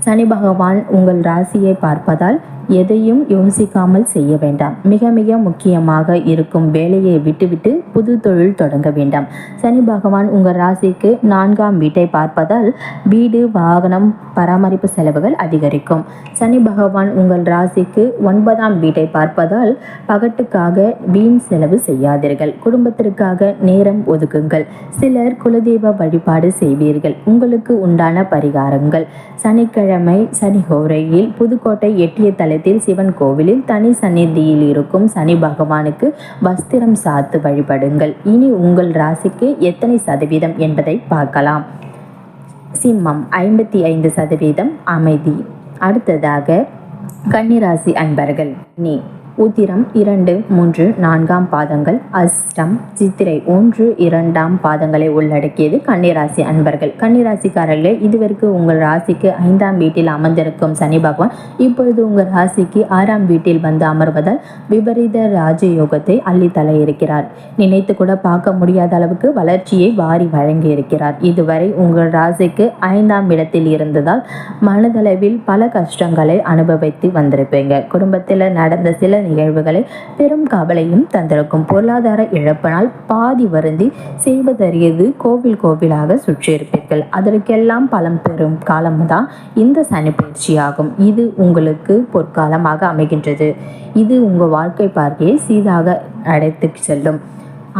சனி பகவான் உங்கள் ராசியை பார்ப்பதால் எதையும் யோசிக்காமல் செய்ய வேண்டாம். மிக மிக முக்கியமாக இருக்கும் வேலையை விட்டுவிட்டு புது தொழில் தொடங்க வேண்டாம். சனி பகவான் உங்கள் ராசிக்கு 4ஆம் வீட்டை பார்ப்பதால் வீடு, வாகனம் பராமரிப்பு செலவுகள் அதிகரிக்கும். சனி பகவான் உங்கள் ராசிக்கு 9ஆம் வீட்டை பார்ப்பதால் பகட்டுக்காக வீண் செலவு செய்யாதீர்கள். குடும்பத்திற்காக நேரம் ஒதுக்குங்கள். சிலர் குலதெய்வ வழிபாடு செய்வீர்கள். உங்களுக்கு உண்டான பரிகாரங்கள்: சனிக்கிழமை சனி ஹோரையில் புதுக்கோட்டை எட்டிய தலத்தில் சிவன் கோவிலில் தனி சந்நிதியில் இருக்கும் சனி பகவானுக்கு வஸ்திரம் சாத்து வழிபடுங்கள். இனி உங்கள் ராசிக்கு எத்தனை சதவீதம் என்பதை பார்க்கலாம். சிம்மம் 55% அமைதி. அடுத்ததாக கன்னிராசி அன்பர்கள். உத்திரம் 2, 3, 4ஆம் பாதங்கள், அஸ்டம், சித்திரை 1, 2ஆம் பாதங்களை உள்ளடக்கியது கன்னிராசி அன்பர்கள். கன்னிராசிக்காரர்களே, இதுவரைக்கும் உங்கள் ராசிக்கு 5ஆம் வீட்டில் அமர்ந்திருக்கும் சனி பகவான் இப்பொழுது உங்கள் ராசிக்கு 6ஆம் வீட்டில் வந்து அமர்வதால் விபரீத ராஜயோகத்தை அள்ளித்தள்ள இருக்கிறார். நினைத்து கூட பார்க்க முடியாத அளவுக்கு வளர்ச்சியை வாரி வழங்கி இருக்கிறார். இதுவரை உங்கள் ராசிக்கு 5ஆம் இடத்தில் இருந்ததால் மனதளவில் பல கஷ்டங்களை அனுபவித்து வந்திருப்பீங்க. குடும்பத்தில் நடந்த சில நிகழ்வுகளை பெரும் கவலையும் தந்திருக்கும். பொருளாதார இழப்பினால் பாதி வருந்தி செய்வதறியது கோவிலாக சுற்றியிருப்பீர்கள். அதற்கெல்லாம் பலம் பெறும் காலம்தான் இந்த சனி பயிற்சியாகும். இது உங்களுக்கு பொற்காலமாக அமைகின்றது. இது உங்கள் வாழ்க்கை பார்க்கையை சீராக அடைத்து செல்லும்.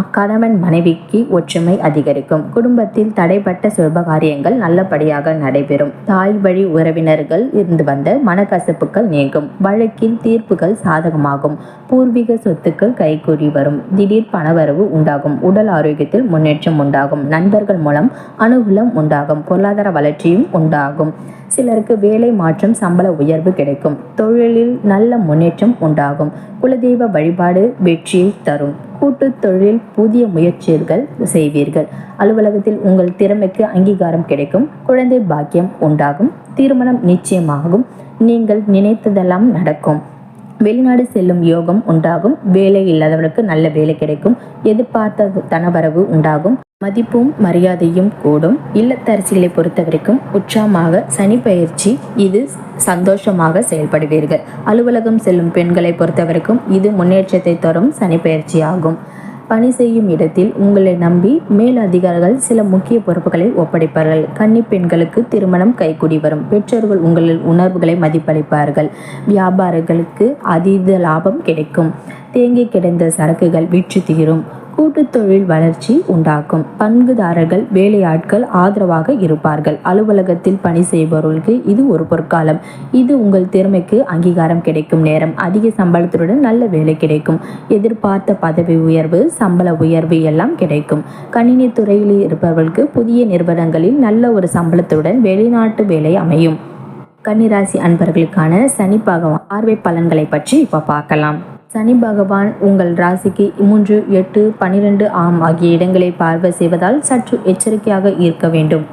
அக்கணவன் மனைவிக்கு ஒற்றுமை அதிகரிக்கும். குடும்பத்தில் தடைப்பட்ட சுபகாரியங்கள் நல்லபடியாக நடைபெறும். தாய் வழி உறவினர்கள் இருந்து வந்த மனக்கசப்புகள் நீங்கும். வழக்கில் தீர்ப்புகள் சாதகமாகும். பூர்வீக சொத்துக்கள் கைகூடி வரும். திடீர் பணவரவு உண்டாகும். உடல் ஆரோக்கியத்தில் முன்னேற்றம் உண்டாகும். நண்பர்கள் மூலம் அனுகூலம் உண்டாகும். பொருளாதார வளர்ச்சியும் உண்டாகும். சிலருக்கு வேலை மாற்றம், சம்பள உயர்வு கிடைக்கும். தொழிலில் நல்ல முன்னேற்றம் உண்டாகும். குலதெய்வ வழிபாடு வெற்றியை தரும். கூட்டு தொழில் புதிய முயற்சிகள் செய்வீர்கள். அலுவலகத்தில் உங்கள் திறமைக்கு அங்கீகாரம் கிடைக்கும். குழந்தை பாக்கியம் உண்டாகும். திருமணம் நிச்சயமாகும். நீங்கள் நினைத்ததெல்லாம் நடக்கும். வெளிநாடு செல்லும் யோகம் உண்டாகும். வேலை இல்லாதவர்களுக்கு நல்ல வேலை கிடைக்கும். எதிர்பார்த்த தனவரவு உண்டாகும். மதிப்பும் மரியாதையும் கூடும். இல்லத்தரசிகளை பொறுத்த வரைக்கும் உற்சாகமாக சனி பயிற்சி இது சந்தோஷமாக செயல்படுவீர்கள். அலுவலகம் செல்லும் பெண்களை பொறுத்த வரைக்கும் இது முன்னேற்றத்தை தரும் சனி பயிற்சி ஆகும். பணி செய்யும் இடத்தில் உங்களை நம்பி மேல் அதிகாரிகள் சில முக்கிய பொறுப்புகளை ஒப்படைப்பார்கள். கன்னி பெண்களுக்கு திருமணம் கைகூடி வரும். பெற்றோர்கள் உங்களின் உணர்வுகளை மதிப்பளிப்பார்கள். வியாபாரிகளுக்கு அதீத லாபம் கிடைக்கும். தேங்கி கிடந்த சரக்குகள் விற்று தீரும். கூட்டு தொழில் வளர்ச்சி உண்டாக்கும். பங்குதாரர்கள், வேலையாட்கள் ஆதரவாக இருப்பார்கள். அலுவலகத்தில் பணி செய்பவர்களுக்கு இது ஒரு பொற்காலம். இது உங்கள் திறமைக்கு அங்கீகாரம் கிடைக்கும் நேரம். அதிக சம்பளத்துடன் நல்ல வேலை கிடைக்கும். எதிர்பார்த்த பதவி உயர்வு, சம்பள உயர்வு எல்லாம் கிடைக்கும். கணினி துறையில் இருப்பவர்களுக்கு புதிய நிறுவனங்களில் நல்ல ஒரு சம்பளத்துடன் வெளிநாட்டு வேலை அமையும். கன்னிராசி அன்பர்களுக்கான சனி பகவான் பார்வை பலன்களை பற்றி இப்போ பார்க்கலாம். சனி பகவான் உங்கள் ராசிக்கு 3, 8, 12 ஆகிய இடங்களை பார்வை செய்வதால் சற்று எச்சரிக்கையாக இருக்க வேண்டும்.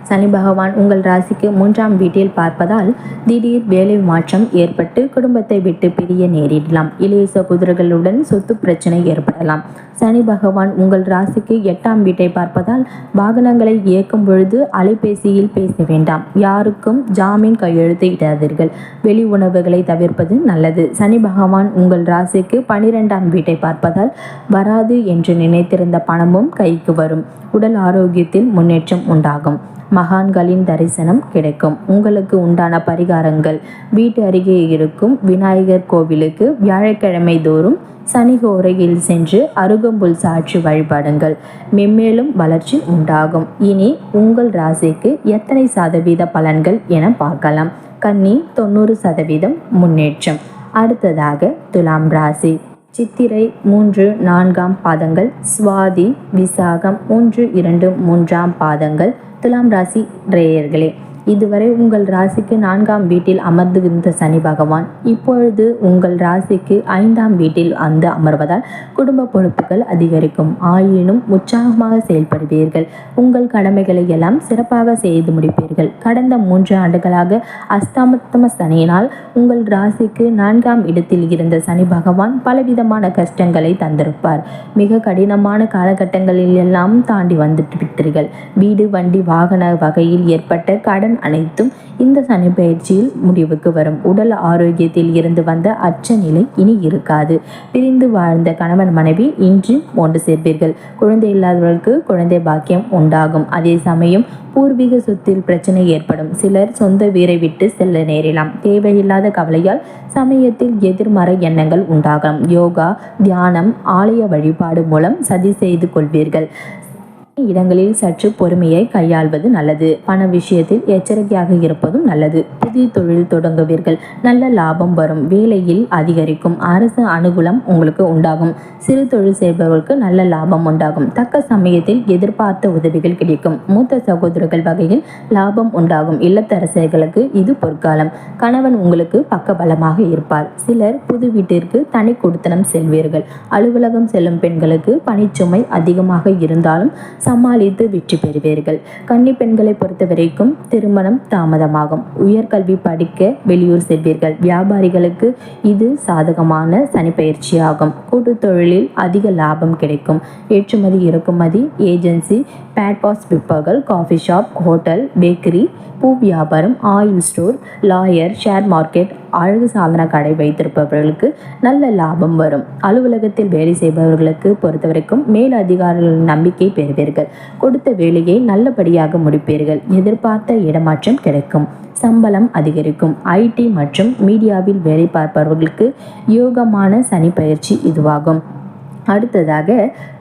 சனி பகவான் உங்கள் ராசிக்கு 3ஆம் வீட்டில் பார்ப்பதால் திடீர் வேலை மாற்றம் ஏற்பட்டு குடும்பத்தை விட்டு பிரிய நேரிடலாம். இளைய சகோதரர்களுடன் சொத்து பிரச்சனை ஏற்படலாம். சனி பகவான் உங்கள் ராசிக்கு 8ஆம் வீட்டை பார்ப்பதால் வாகனங்களை இயக்கும் பொழுது அலைபேசியில் பேச வேண்டாம். யாருக்கும் ஜாமீன் கையெழுத்து இடாதீர்கள். வெளி உணவுகளை தவிர்ப்பது நல்லது. சனி பகவான் உங்கள் ராசிக்கு 12ஆம் வீட்டை பார்ப்பதால் வராது என்று நினைத்திருந்த பணமும் கைக்கு வரும். உடல் ஆரோக்கியத்தில் முன்னேற்றம் உண்டாகும். மகான்களின் தரிசனம் கிடைக்கும். உங்களுக்கு உண்டான பரிகாரங்கள்: வீட்டு அருகே இருக்கும் விநாயகர் கோவிலுக்கு வியாழக்கிழமை தோறும் சனி ஹோரையில் சென்று அருகம்புல் சாற்றி வழிபாடுங்கள். மென்மேலும் வளர்ச்சி உண்டாகும். இனி உங்கள் ராசிக்கு எத்தனை சதவீத பலன்கள் என பார்க்கலாம். கன்னி 90% முன்னேற்றம். அடுத்ததாக துலாம் ராசி. சித்திரை 3, 4ஆம் பாதங்கள், சுவாதி, விசாகம் 1, 2, 3ஆம் பாதங்கள் துலாம் ராசி நேயர்களே, இதுவரை உங்கள் ராசிக்கு 4ஆம் வீட்டில் அமர்ந்திருந்த சனி பகவான் இப்பொழுது உங்கள் ராசிக்கு 5ஆம் வீட்டில் வந்து அமர்வதால் குடும்ப பொறுப்புகள் அதிகரிக்கும். ஆயினும் உற்சாகமாக செயல்படுவீர்கள். உங்கள் கடமைகளை எல்லாம் சிறப்பாக செய்து முடிப்பீர்கள். கடந்த 3 ஆண்டுகளாக அஸ்தமத்தம சனியினால் உங்கள் ராசிக்கு 4ஆம் இடத்தில் இருந்த சனி பகவான் பலவிதமான கஷ்டங்களை தந்திருப்பார். மிக கடினமான காலகட்டங்களில் எல்லாம் தாண்டி வந்துட்டு விட்டீர்கள். வீடு, வண்டி, வாகன வகையில் ஏற்பட்ட கடன் அனைத்தும் இந்த சனி பயிற்சியில் முடிவுக்கு வரும். உடல் ஆரோக்கியத்தில் இருந்து வந்த அச்ச நிலை இனி இருக்காது. பிரிந்து வாழ்ந்த கணவன் மனைவி இன்று ஒன்று சேர்ப்பீர்கள். குழந்தை இல்லாதவர்களுக்கு குழந்தை பாக்கியம் உண்டாகும். அதே சமயம் பூர்வீக சொத்தில் பிரச்சனை ஏற்படும். சிலர் சொந்த வீரை விட்டு செல்ல நேரலாம். தேவையில்லாத கவலையால் சமயத்தில் எதிர்மறை எண்ணங்கள் உண்டாகும். யோகா, தியானம், ஆலய வழிபாடு மூலம் சதி செய்து கொள்வீர்கள். இடங்களில் சற்று பொறுமையை கையாள்வது நல்லது. பண விஷயத்தில் எச்சரிக்கையாக இருப்பதும் நல்லது. புதிய தொழில் தொடங்குவீர்கள், நல்ல லாபம் வரும். வேலையில் அதிகரிக்கும். அரசு அனுகூலம் உங்களுக்கு உண்டாகும். சிறு தொழில் செய்பவர்களுக்கு நல்ல லாபம் உண்டாகும். தக்க சமயத்தில் எதிர்பார்த்த உதவிகள் கிடைக்கும். மூத்த சகோதரர்கள் வகையில் லாபம் உண்டாகும். இல்லத்தரசர்களுக்கு இது பொற்காலம். கணவன் உங்களுக்கு பக்கபலமாக இருப்பார். சிலர் புது வீட்டிற்கு தனி கொடுத்தனம் செல்வீர்கள். அலுவலகம் செல்லும் பெண்களுக்கு பணிச்சுமை அதிகமாக இருந்தாலும் சமாளித்து வெற்றி பெறுவீர்கள். கன்னி பெண்களை பொறுத்தவரைக்கும் திருமணம் தாமதமாகும். உயர்கல்வி படிக்க வெளியூர் செல்வீர்கள். வியாபாரிகளுக்கு இது சாதகமான சனிப்பெயர்ச்சியாகும். கூட்டு தொழிலில் அதிக லாபம் கிடைக்கும். ஏற்றுமதி இறக்குமதி ஏஜென்சி, பேட்பாஸ் விற்பர்கள், காஃபி ஷாப், ஹோட்டல், பேக்கரி, பூ வியாபாரம், oil store, lawyer, share market, அழகு சாதன கடை வைத்திருப்பவர்களுக்கு நல்ல லாபம் வரும். அலுவலகத்தில் வேலை செய்பவர்களுக்கு பொறுத்தவரைக்கும் மேல் அதிகாரிகளின் நம்பிக்கை பெறுவீர்கள். கொடுத்த வேலையை நல்லபடியாக முடிப்பீர்கள். எதிர்பார்த்த இடமாற்றம் கிடைக்கும். சம்பளம் அதிகரிக்கும். ஐடி மற்றும் மீடியாவில் வேலை பார்ப்பவர்களுக்கு யோகமான சனி பயிற்சி இதுவாகும். அடுத்ததாக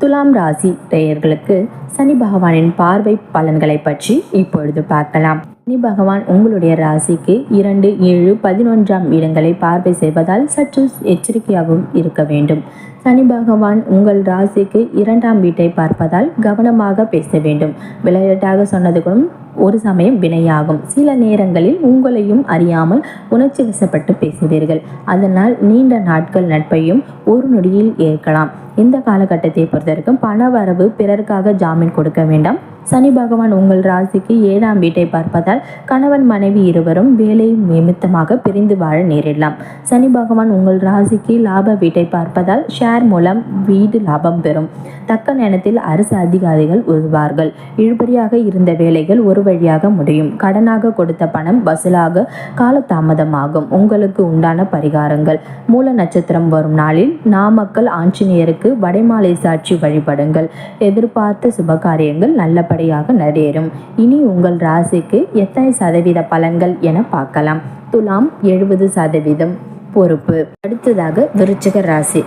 துலாம் ராசி நேயர்களுக்கு சனி பகவானின் பார்வை பலன்களை பற்றி இப்பொழுது பார்க்கலாம். சனி பகவான் உங்களுடைய ராசிக்கு 2, 7, 11ஆம் இடங்களை பார்வை செய்வதால் சற்று எச்சரிக்கையாகவும் இருக்க வேண்டும். சனி பகவான் உங்கள் ராசிக்கு 2ஆம் வீட்டை பார்ப்பதால் கவனமாக பேச வேண்டும். விளையாட்டாக சொன்னதுக்கும் ஒரு சமயம் வினையாகும். சில நேரங்களில் உங்களையும் அறியாமல் உணர்ச்சி வசப்பட்டு பேசுவீர்கள். அதனால் நீண்ட நாட்கள் நட்பையும் ஒரு நொடியில் ஏற்கலாம். இந்த காலகட்டத்தை பொறுத்தவரைக்கும் பண வரவு பிறருக்காக ஜாமீன் கொடுக்க வேண்டாம். சனி பகவான் உங்கள் ராசிக்கு 7ஆம் வீட்டை பார்ப்பதால் கணவன் மனைவி இருவரும் வேலை நிமித்தமாக பிரிந்து வாழ நேரிடலாம். சனி பகவான் உங்கள் ராசிக்கு லாப வீட்டை பார்ப்பதால் ஷேர் மூலம் வீடு லாபம் பெறும். தக்க நேரத்தில் அரசு அதிகாரிகள் வருவார்கள். இழுபறியாக இருந்த வேலைகள் ஒரு வழியாக முடியும். கடனாக கொடுத்த பணம் வசூலாக காலதாமதமாகும். உங்களுக்கு உண்டான பரிகாரங்கள்: மூல நட்சத்திரம் வரும் நாளில் நாமக்கல் ஆஞ்சநேயருக்கு வடைமாலை சாட்சி வழிபடுங்கள். எதிர்பார்த்த சுபகாரியங்கள் நல்லபடியாக நிறைவேறும். இனி உங்கள் ராசிக்கு எத்தனை சதவீத பலன்கள் என பார்க்கலாம். துலாம் 70% பொறுப்பு. அடுத்ததாக விருச்சிக ராசி.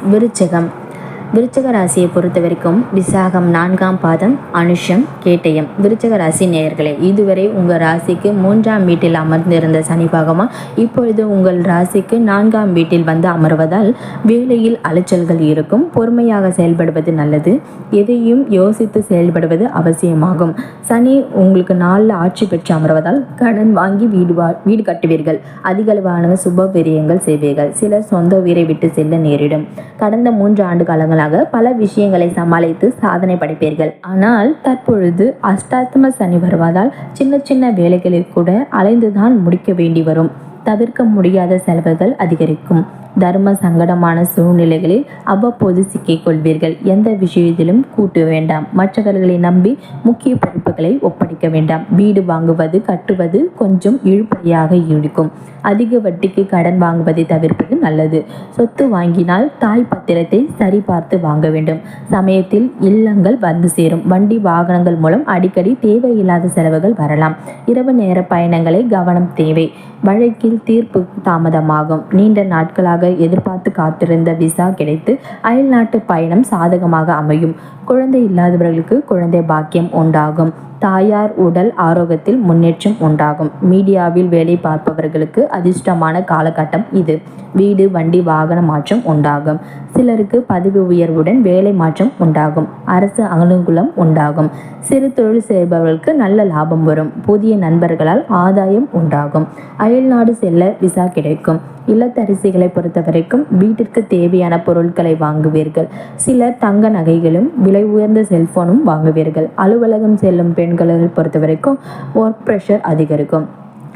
விருச்சிக ராசியை பொறுத்த வரைக்கும் விசாகம் 4ஆம் பாதம், அனுஷம், கேட்டயம். விருச்சிக ராசி நேயர்களே, இதுவரை உங்கள் ராசிக்கு 3ஆம் வீட்டில் அமர்ந்திருந்த சனி பகவான் இப்பொழுது உங்கள் ராசிக்கு 4ஆம் வீட்டில் வந்து அமர்வதால் வேலையில் அலைச்சல்கள் இருக்கும். பொறுமையாக செயல்படுவது நல்லது. எதையும் யோசித்து செயல்படுவது அவசியமாகும். சனி உங்களுக்கு 4 ஆட்சி பெற்று அமர்வதால் கடன் வாங்கி வீடு கட்டுவீர்கள். அதிகளவான சுப விரயங்கள் செய்வீர்கள். சிலர் சொந்த வீரை விட்டு செல்ல நேரிடும். கடந்த 3 ஆண்டு காலங்களாக பல விஷயங்களை சமாளித்து சாதனை படைப்பீர்கள். ஆனால் தற்பொழுது அஷ்டாத்ம சனி வருவதால் சின்ன சின்ன வேலைகளை கூட அலைந்துதான் முடிக்க வேண்டி வரும். தவிர்க்க முடியாத செலவுகள் அதிகரிக்கும். தர்ம சங்கடமான சூழ்நிலைகளில் அவ்வப்போது சிக்கிக் கொள்வீர்கள். எந்த விஷயத்திலும் கூட்டு வேண்டாம். மற்றவர்களை நம்பி முக்கிய பொறுப்புகளை ஒப்படைக்க வேண்டாம். வீடு வாங்குவது கட்டுவது கொஞ்சம் இழுபறியாக இருக்கும். அதிக வட்டிக்கு கடன் வாங்குவதை தவிர்ப்பது நல்லது. சொத்து வாங்கினால் தாய் பத்திரத்தை சரிபார்த்து வாங்க வேண்டும். சமயத்தில் இல்லங்கள் வந்து சேரும். வண்டி வாகனங்கள் மூலம் அடிக்கடி தேவையில்லாத செலவுகள் வரலாம். இரவு நேர பயணங்களை கவனம் தேவை. வழக்கில் தீர்ப்பு தாமதமாகும். நீண்ட நாட்களாக எதிர்பார்த்து காத்திருந்த விசா கிடைத்து அயல்நாட்டு பயணம் சாதகமாக அமையும். குழந்தை இல்லாதவர்களுக்கு குழந்தை பாக்கியம் உண்டாகும். தாயார் உடல் ஆரோக்கியத்தில் முன்னேற்றம் உண்டாகும். மீடியாவில் வேலை பார்ப்பவர்களுக்கு அதிர்ஷ்டமான காலகட்டம் இது. வீடு வண்டி வாகன மாற்றம் உண்டாகும். சிலருக்கு பதவி உயர்வுடன் வேலை மாற்றம் உண்டாகும். அரசு அனுகூலம் உண்டாகும். சிறு தொழில் செய்பவர்களுக்கு நல்ல லாபம் வரும். புதிய நண்பர்களால் ஆதாயம் உண்டாகும். அயல்நாடு செல்ல விசா கிடைக்கும். இல்லத்தரசிகளை பொறுத்தவரைக்கும் வீட்டிற்கு தேவையான பொருட்களை வாங்குவீர்கள். சிலர் தங்க நகைகளும் விலை உயர்ந்த செல்போனும் வாங்குவீர்கள். அலுவலகம் செல்லும் பெண்களை பொறுத்தவரைக்கும் ஒர்க் ப்ரெஷர் அதிகரிக்கும்.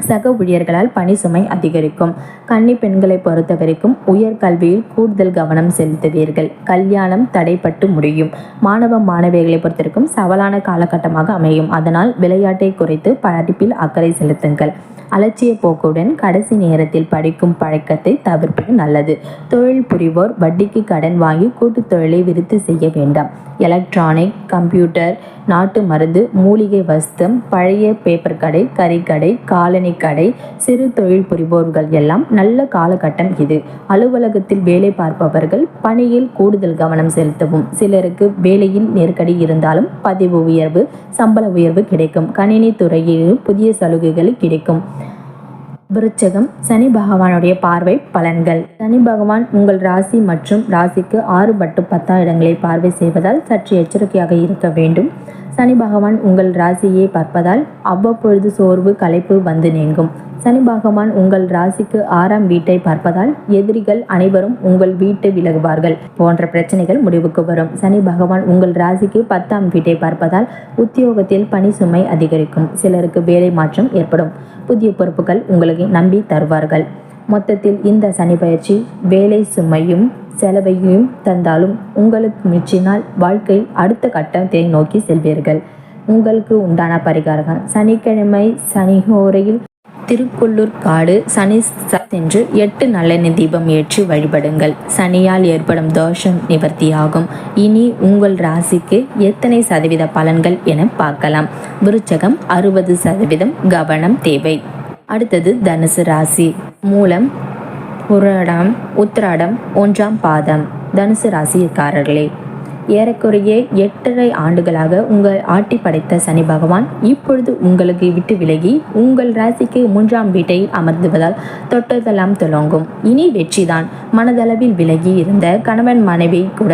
சக ஊழியர்களால் பணி சுமை அதிகரிக்கும். கன்னி பெண்களை பொறுத்த வரைக்கும் உயர்கல்வியில் கூடுதல் கவனம் செலுத்துவீர்கள். கல்யாணம் தடைப்பட்டு முடியும். மாணவ மாணவிகளை பொறுத்தவரைக்கும் சவாலான காலகட்டமாக அமையும். அதனால் விளையாட்டை குறைத்து படிப்பில் அக்கறை செலுத்துங்கள். அலட்சிய போக்குடன் கடைசி நேரத்தில் படிக்கும் பழக்கத்தை தவிர்ப்பது நல்லது. தொழில் புரிவோர் வட்டிக்கு கடன் வாங்கி கூட்டு தொழிலை விருத்தி செய்ய வேண்டாம். எலக்ட்ரானிக், கம்ப்யூட்டர், நாட்டு மருந்து, மூலிகை வஸ்தம், பழைய பேப்பர் கடை, கறிக்கடை, காலனி கடை, சிறு தொழில் புரிவோர்கள் எல்லாம் நல்ல காலகட்டம் இது. அலுவலகத்தில் வேலை பார்ப்பவர்கள் பணியில் கூடுதல் கவனம் செலுத்தவும். சிலருக்கு வேலையில் நெருக்கடி இருந்தாலும் பதிவு உயர்வு, சம்பள உயர்வு கிடைக்கும். கணினி துறையில் புதிய சலுகைகள் கிடைக்கும். விருச்சகம், சனி பகவானுடைய பார்வை பலன்கள். சனி பகவான் உங்கள் ராசி மற்றும் ராசிக்கு 6 மற்றும் 10 இடங்களை பார்வை செய்வதால் சற்று எச்சரிக்கையாக இருக்க வேண்டும். சனி பகவான் உங்கள் ராசியை பார்ப்பதால் அவ்வப்பொழுது சோர்வு, களைப்பு வந்து நீங்கும். சனி பகவான் உங்கள் ராசிக்கு 6ஆம் வீட்டை பார்ப்பதால் எதிரிகள் அனைவரும் உங்கள் வீட்டை விலகுவார்கள் போன்ற பிரச்சனைகள் முடிவுக்கு வரும். சனி பகவான் உங்கள் ராசிக்கு 10ஆம் வீட்டை பார்ப்பதால் உத்தியோகத்தில் பணி சுமை அதிகரிக்கும். சிலருக்கு வேலை மாற்றம் ஏற்படும். புதிய பொறுப்புகள் உங்களுக்கு நம்பி தருவார்கள். மொத்தத்தில் இந்த சனி பயிற்சி வேலை சுமையும் செலவையும் தந்தாலும் உங்களுக்கு மிச்சினால் வாழ்க்கை அடுத்த கட்டத்தை நோக்கி செல்வீர்கள். உங்களுக்கு உண்டான பரிகாரம்: சனிக்கிழமை சனிஹோரையில் திருக்குள்ளூர் காடு சனி சென்று 8 நல்லெண்ணெய் தீபம் ஏற்றி வழிபடுங்கள். சனியால் ஏற்படும் தோஷம் நிவர்த்தியாகும். இனி உங்கள் ராசிக்கு எத்தனை சதவீத பலன்கள் என பார்க்கலாம். விருச்சகம் 60% கவனம் தேவை. அடுத்தது தனுசு ராசி. மூலம், புரடம், உத்திராடம் 1ஆம் பாதம். தனுசு ராசிக்காரர்களே, ஏறக்குறைய 8.5 ஆண்டுகளாக உங்கள் ஆட்டி படைத்த சனி பகவான் இப்பொழுது உங்களுக்கு விட்டு விலகி உங்கள் ராசிக்கு 3ஆம் வீட்டை அமர்ந்துவதால் தொட்டதெல்லாம் துலங்கும். இனி வெற்றிதான். மனதளவில் விலகி இருந்த கணவன் மனைவி கூட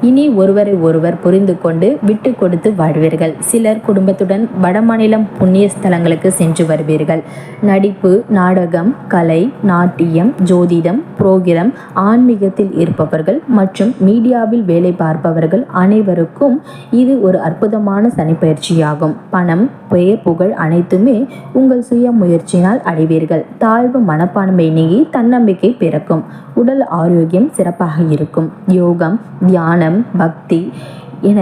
இனி ஒருவரை ஒருவர் புரிந்து கொண்டு விட்டு கொடுத்து வாழ்வீர்கள். சிலர் குடும்பத்துடன் வடமாநிலம் புண்ணிய ஸ்தலங்களுக்கு சென்று வருவீர்கள். நடிப்பு, நாடகம், கலை, நாட்டியம், ஜோதிடம், புரோகிதம், ஆன்மீகத்தில் இருப்பவர்கள் மற்றும் மீடியாவில் வேலை பார்ப்பவர்கள் அனைவருக்கும் இது ஒரு அற்புதமான சனி பயிற்சியாகும். பணம், பெயர், புகழ் அனைத்துமே உங்கள் சுய முயற்சியினால் அடைவீர்கள். தாழ்வு மனப்பான்மை நீங்கி தன்னம்பிக்கை பிறக்கும். உடல் ஆரோக்கியம் சிறப்பாக இருக்கும். யோகம், தியானம், பக்தி என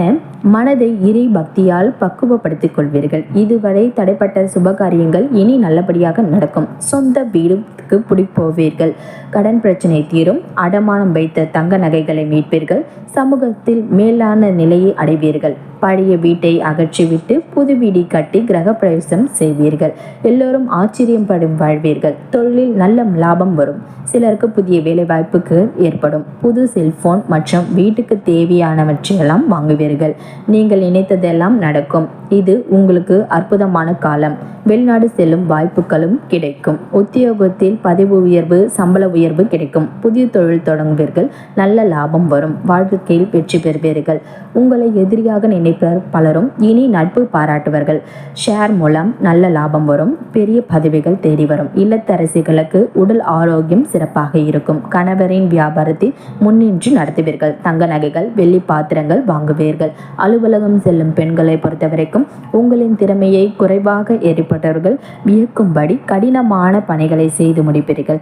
மனதை இறை பக்தியால் பக்குவப்படுத்திக் கொள்வீர்கள். இதுவரை தடைப்பட்ட சுபகாரியங்கள் இனி நல்லபடியாக நடக்கும். சொந்த வீடுக்கு போவீர்கள். கடன் பிரச்சனை தீரும். அடமானம் வைத்த தங்க நகைகளை மீட்பீர்கள். சமூகத்தில் மேலான நிலையை அடைவீர்கள். பழைய வீட்டை அகற்றிவிட்டு புது வீடு கட்டி கிரக பிரவேசம் செய்வீர்கள். எல்லோரும் ஆச்சரியப்படும் வாழ்வீர்கள். தொழிலில் நல்ல லாபம் வரும். சிலருக்கு புதிய வேலை வாய்ப்புக்கு ஏற்படும். புது செல்போன் மற்றும் வீட்டுக்கு தேவையானவற்றையெல்லாம் வாங்குவீர்கள். நீங்கள் நினைத்ததெல்லாம் நடக்கும். இது உங்களுக்கு அற்புதமான காலம். வெளிநாடு செல்லும் வாய்ப்புகளும் கிடைக்கும். உத்தியோகத்தில் பதவி உயர்வு, சம்பள உயர்வு கிடைக்கும். புதிய தொழில் தொடங்குவீர்கள். நல்ல லாபம் வரும். வாழ்க்கையில் வெற்றி பெறுவீர்கள். உங்களை எதிரியாக நினைப்பவர் பலரும் இனி நட்பு பாராட்டுவார்கள். ஷேர் மூலம் நல்ல லாபம் வரும். பெரிய பதவிகள் தேடி வரும். இல்லத்தரசிகளுக்கு உடல் ஆரோக்கியம் சிறப்பாக இருக்கும். கணவரின் வியாபாரத்தில் முன்னின்று நடத்துவீர்கள். தங்க நகைகள், வெள்ளி பாத்திரங்கள் வாங்குவீர்கள். அலுவலகம் செல்லும் பெண்களை பொறுத்தவரைக்கும் உங்களின் திறமையை குறைவாக ஏற்பட்டவர்கள் வியக்கும்படி கடினமான பணிகளை செய்து முடிப்பீர்கள்.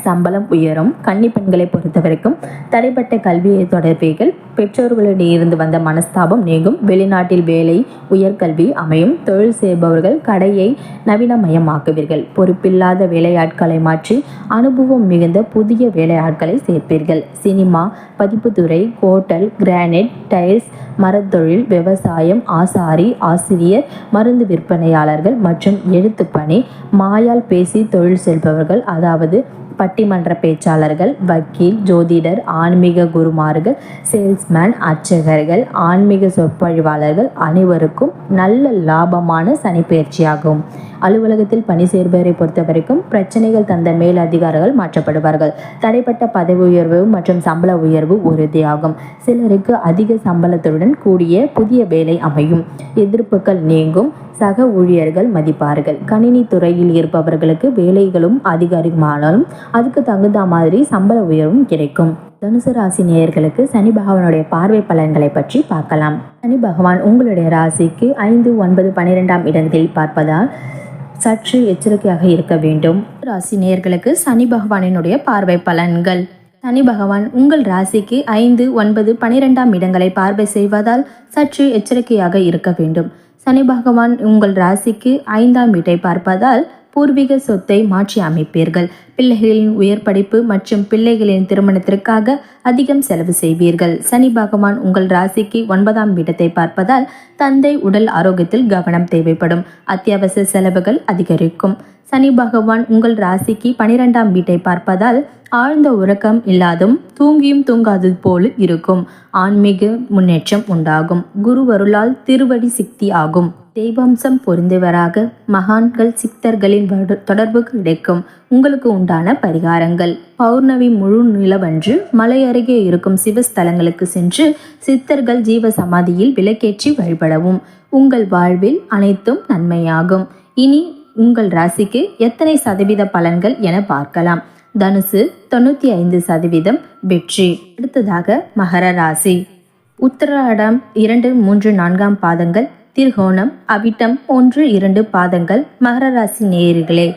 சம்பளம் உயரும். கன்னி பெண்களை பொறுத்தவரைக்கும் தடைப்பட்ட கல்வியை தொடர்பீர்கள். பெற்றோர்களிடையே இருந்து வந்த மனஸ்தாபம் நீங்கும். வெளிநாட்டில் வேலை, உயர்கல்வி அமையும். தொழில் செய்பவர்கள் கடையை நவீனமயமாக்குவீர்கள். பொறுப்பில்லாத வேலையாட்களை மாற்றி அனுபவம் மிகுந்த புதிய வேலையாட்களை சேர்ப்பீர்கள். சினிமா, பதிப்புத்துறை, ஹோட்டல், கிரானைட், டைல்ஸ், மரத்தொழில், விவசாயம், ஆசாரி, ஆசிரியர், மருந்து விற்பனையாளர்கள் மற்றும் எழுத்துப்பணி, மாயால் பேசி தொழில் செய்பவர்கள், அதாவது பட்டிமன்ற பேச்சாளர்கள், வக்கீல், ஜோதிடர், ஆன்மீக குருமார்கள், சேல்ஸ்மேன், அர்ச்சகர்கள், ஆன்மீக சொற்பொழிவாளர்கள் அனைவருக்கும் நல்ல லாபமான சனி பயிற்சியாகும். அலுவலகத்தில் பணி சேர்பவரை பொறுத்தவரைக்கும் பிரச்சனைகள் தந்த மேல் அதிகாரிகள் மாற்றப்படுவார்கள். தடைப்பட்ட பதவி உயர்வு மற்றும் சம்பள உயர்வு உறுதியாகும். சிலருக்கு அதிக சம்பளத்துடன் கூடிய புதிய வேலை அமையும். எதிர்ப்புகள் நீங்கும். சக ஊழியர்கள் மதிப்பார்கள். கணினி துறையில் இருப்பவர்களுக்கு வேலைகளும் அதிகமானாலும் அதுக்கு தகுந்த மாதிரி சம்பள உயர்வும் கிடைக்கும். தனுசு ராசி நேயர்களுக்கு சனி பகவானுடைய பார்வை பலன்களை பற்றி பார்க்கலாம். சனி பகவான் உங்களுடைய ராசிக்கு 5, 9, 12ஆம் இடங்களில் பார்ப்பதால் சற்று எச்சரிக்கையாக இருக்க வேண்டும். ராசி நேயர்களுக்கு சனி பகவானினுடைய பார்வை பலன்கள். சனி பகவான் உங்கள் ராசிக்கு 5, 9, 12ஆம் இடங்களை பார்வை செய்வதால் சற்று எச்சரிக்கையாக இருக்க வேண்டும். சனி பகவான் உங்கள் ராசிக்கு 5ஆம் வீட்டை பார்ப்பதால் பூர்வீக சொத்தை மாற்றி அமைப்பீர்கள். பிள்ளைகளின் உயர் படிப்பு மற்றும் பிள்ளைகளின் திருமணத்திற்காக அதிகம் செலவு செய்வீர்கள். சனி பகவான் உங்கள் ராசிக்கு 9ஆம் இடத்தை பார்ப்பதால் தந்தை உடல் ஆரோக்கியத்தில் கவனம் தேவைப்படும். அத்தியாவசிய செலவுகள் அதிகரிக்கும். சனி பகவான் உங்கள் ராசிக்கு 12ஆம் வீட்டை பார்ப்பதால் ஆழ்ந்த உறக்கம் இல்லாதும் தூங்கியும் தூங்காதது போல் இருக்கும். ஆன்மீக முன்னேற்றம் உண்டாகும். குருவருளால் திருவடி சித்தி ஆகும். தெய்வாம்சம் பொருந்தவராக மகான்கள் சித்தர்களின் தொடர்பு கிடைக்கும். உங்களுக்கு உண்டான பரிகாரங்கள்: பௌர்ணமி முழு நிலவன்று மலை அருகே இருக்கும் சிவஸ்தலங்களுக்கு சென்று சித்தர்கள் ஜீவ சமாதியில் விளக்கேற்றி வழிபடவும். உங்கள் வாழ்வில் அனைத்தும் நன்மையாகும். இனி உங்கள் ராசிக்கு எத்தனை சதவீத பலன்கள் என பார்க்கலாம். தனுசு 95% வெற்றி. அடுத்ததாக மகர ராசி. உத்திராடம் 2, 3, 4ஆம் பாதங்கள், திருகோணம், அவிட்டம் 1, 2 பாதங்கள் மகர ராசி நேயர்களே.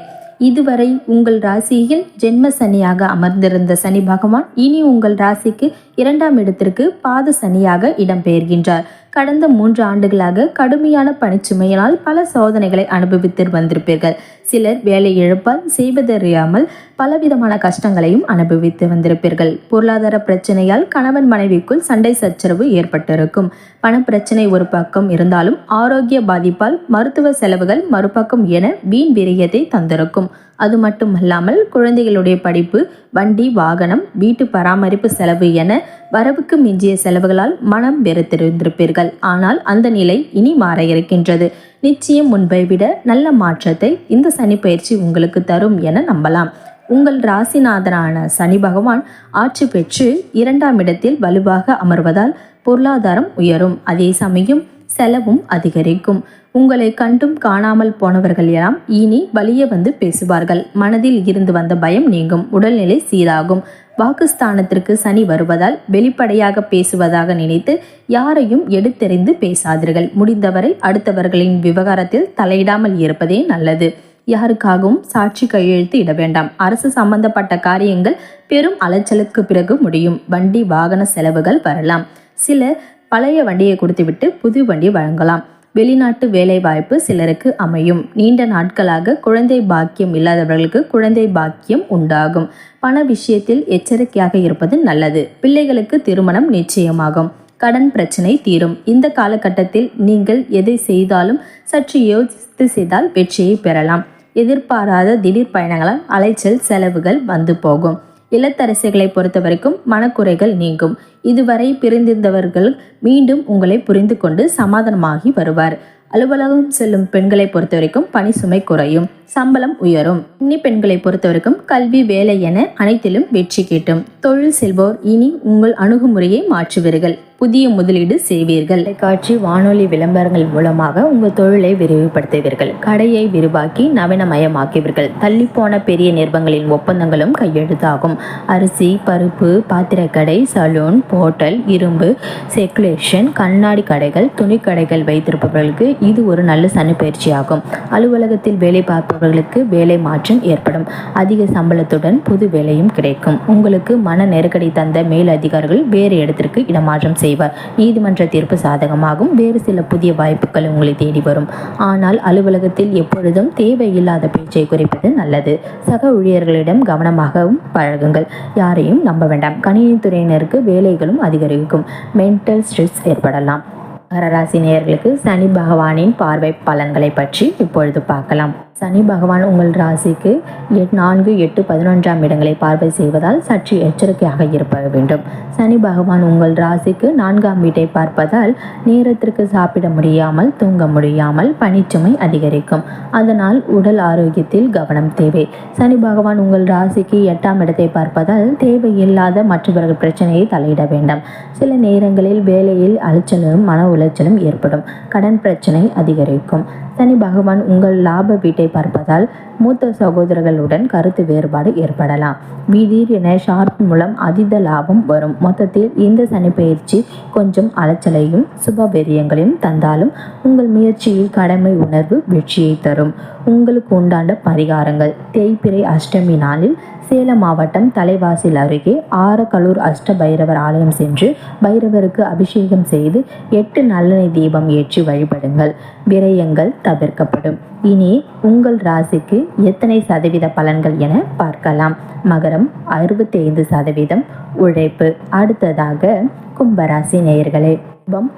இதுவரை உங்கள் ராசியில் ஜென்ம சனியாக அமர்ந்திருந்த சனி பகவான் இனி உங்கள் ராசிக்கு 2ஆம் இடத்திற்கு பாத சனியாக இடம்பெயர்கின்றார். கடந்த 3 ஆண்டுகளாக கடுமையான பணிச்சுமையினால் பல சோதனைகளை அனுபவித்து வந்திருப்பீர்கள். சிலர் வேலை இழப்பால் செய்வதறியாமல் பலவிதமான கஷ்டங்களையும் அனுபவித்து வந்திருப்பீர்கள். பொருளாதார பிரச்சனையால் கணவன் மனைவிக்குள் சண்டை சச்சரவு ஏற்பட்டிருக்கும். பணப்பிரச்சனை ஒரு பக்கம் இருந்தாலும் ஆரோக்கிய பாதிப்பால் மருத்துவ செலவுகள் மறுபக்கம் என வீண் விரயத்தை தந்திருக்கும். அது மட்டுமல்லாமல் குழந்தைகளுடைய படிப்பு, வண்டி, வாகனம், வீட்டு பராமரிப்பு செலவு என வரவுக்கு மிஞ்சிய செலவுகளால் மனம் வெறுத்திருந்திருப்பீர்கள். ஆனால் அந்த நிலை இனி மாற இருக்கின்றது. நிச்சயம் முன்பை விட நல்ல மாற்றத்தை இந்த சனி பயிற்சி உங்களுக்கு தரும் என நம்பலாம். உங்கள் ராசிநாதனான சனி பகவான் ஆட்சி பெற்று 2ஆம் இடத்தில் வலுவாக அமர்வதால் பொருளாதாரம் உயரும். அதே சமயம் செலவும் அதிகரிக்கும். உங்களை கண்டும் காணாமல் போனவர்கள் எல்லாம் இனி வலிய வந்து பேசுவார்கள். மனதில் இருந்து வந்த பயம் நீங்கும். உடல்நிலை சீராகும். வாக்குஸ்தானத்திற்கு சனி வருவதால் வெளிப்படையாக பேசுவதாக நினைத்து யாரையும் எடுத்தெறிந்து பேசாதீர்கள். முடிந்தவரை அடுத்தவர்களின் விவகாரத்தில் தலையிடாமல் இருப்பதே நல்லது. யாருக்காகவும் சாட்சி கையெழுத்து இட வேண்டாம். அரசு சம்பந்தப்பட்ட காரியங்கள் பெரும் அலைச்சலுக்கு பிறகு முடியும். வண்டி வாகன செலவுகள் வரலாம். சிலர் பழைய வண்டியை கொடுத்துவிட்டு புது வண்டி வழங்கலாம். வெளிநாட்டு வேலை வாய்ப்பு சிலருக்கு அமையும். நீண்ட நாட்களாக குழந்தை பாக்கியம் இல்லாதவர்களுக்கு குழந்தை பாக்கியம் உண்டாகும். பண விஷயத்தில் எச்சரிக்கையாக இருப்பது நல்லது. பிள்ளைகளுக்கு திருமணம் நிச்சயமாகும். கடன் பிரச்சனை தீரும். இந்த காலகட்டத்தில் நீங்கள் எதை செய்தாலும் சற்று யோசித்து செய்தால் வெற்றியை பெறலாம். எதிர்பாராத திடீர் பயணங்களால் அலைச்சல் செலவுகள் வந்து போகும். இல்லத்தரசிகளை பொறுத்த வரைக்கும் மனக்குறைகள் நீங்கும். இதுவரை பிரிந்திருந்தவர்கள் மீண்டும் உங்களை புரிந்து கொண்டு சமாதானமாகி வருவார். அலுவலகம் செல்லும் பெண்களை பொறுத்த வரைக்கும் பணி சுமை குறையும். சம்பளம் உயரும். இன்னி பெண்களை பொறுத்த வரைக்கும் கல்வி, வேலை என அனைத்திலும் வெற்றி கிட்டும். தொழில் செல்வோர் இனி உங்கள் அணுகுமுறையை மாற்றுவீர்கள். புதிய முதலீடு செய்வீர்கள். தொலைக்காட்சி, வானொலி விளம்பரங்கள் மூலமாக உங்கள் தொழிலை விரிவுபடுத்துவீர்கள். கடையை விரிவாக்கி நவீனமயமாக்குவீர்கள். தள்ளிப்போன பெரிய நிறுவனங்களின் ஒப்பந்தங்களும் கையெழுத்தாகும். அரிசி, பருப்பு, பாத்திரக்கடை, சலூன், போட்டல், இரும்பு, செக்குலேஷன், கண்ணாடி கடைகள், துணிக்கடைகள் வைத்திருப்பவர்களுக்கு இது ஒரு நல்ல சனி பயிற்சியாகும். அலுவலகத்தில் வேலை பார்ப்பவர்களுக்கு வேலை மாற்றம் ஏற்படும். அதிக சம்பளத்துடன் புது வேலையும் கிடைக்கும். உங்களுக்கு மன நெருக்கடி தந்த மேல் அதிகாரிகள் வேறு இடத்திற்கு இடமாற்றம் செய்வார். நீதிமன்ற தீர்ப்பு சாதகமாகும். வேறு சில புதிய வாய்ப்புகள் உங்களை தேடி வரும். ஆனால் அலுவலகத்தில் எப்பொழுதும் தேவையில்லாத பேச்சை குறைப்பது நல்லது. சக ஊழியர்களிடம் கவனமாகவும் பழகுங்கள். யாரையும் நம்ப வேண்டாம். கணினித்துறையினருக்கு வேலைகளும் அதிகரிக்கும். மென்டல் ஸ்ட்ரெஸ் ஏற்படலாம். மகர ராசி நேயர்களுக்கு சனி பகவானின் பார்வை பலன்களை பற்றி இப்பொழுது பார்க்கலாம். சனி பகவான் உங்கள் ராசிக்கு 4, 8, 11ஆம் இடங்களை பார்வை செய்வதால் சற்று எச்சரிக்கையாக இருக்க வேண்டும். சனி பகவான் உங்கள் ராசிக்கு 4ஆம் வீட்டை பார்ப்பதால் நேரத்திற்கு சாப்பிட முடியாமல், தூங்க முடியாமல் பணிச்சுமை அதிகரிக்கும். அதனால் உடல் ஆரோக்கியத்தில் கவனம் தேவை. சனி பகவான் உங்கள் ராசிக்கு 8ஆம் இடத்தை பார்ப்பதால் தேவையில்லாத மற்றவர்கள் பிரச்சனையை தலையிட வேண்டாம். சில நேரங்களில் வேலையில் அலைச்சலும் மன உளைச்சலும் ஏற்படும். கடன் பிரச்சனை அதிகரிக்கும். சனி பகவான் உங்கள் லாப வீட்டை பார்ப்பதால் மூத்த சகோதரர்களுடன் கருத்து வேறுபாடு ஏற்படலாம். திடீரென ஷார்ப் மூலம் அதீத லாபம் வரும். மொத்தத்தில் இந்த சனி பயிற்சி கொஞ்சம் அலைச்சலையும் சுபவெரியங்களையும் தந்தாலும் உங்கள் முயற்சியில் கடமை உணர்வு வெற்றியை தரும். உங்களுக்கு உண்டான பரிகாரங்கள்: தேய்பிறை அஷ்டமி நாளில் சேலம் மாவட்டம் தலைவாசல் அருகே ஆரகலூர் அஷ்ட பைரவர் ஆலயம் சென்று பைரவருக்கு அபிஷேகம் செய்து 8 நல்லெண்ணெய் தீபம் ஏற்றி வழிபடுங்கள். விரயங்கள் தவிர்க்கப்படும். இனி உங்கள் ராசிக்கு எத்தனை சதவீத பலன்கள் என பார்க்கலாம். மகரம் 65%, உழைப்பு. அடுத்ததாக கும்பராசி நேயர்களே,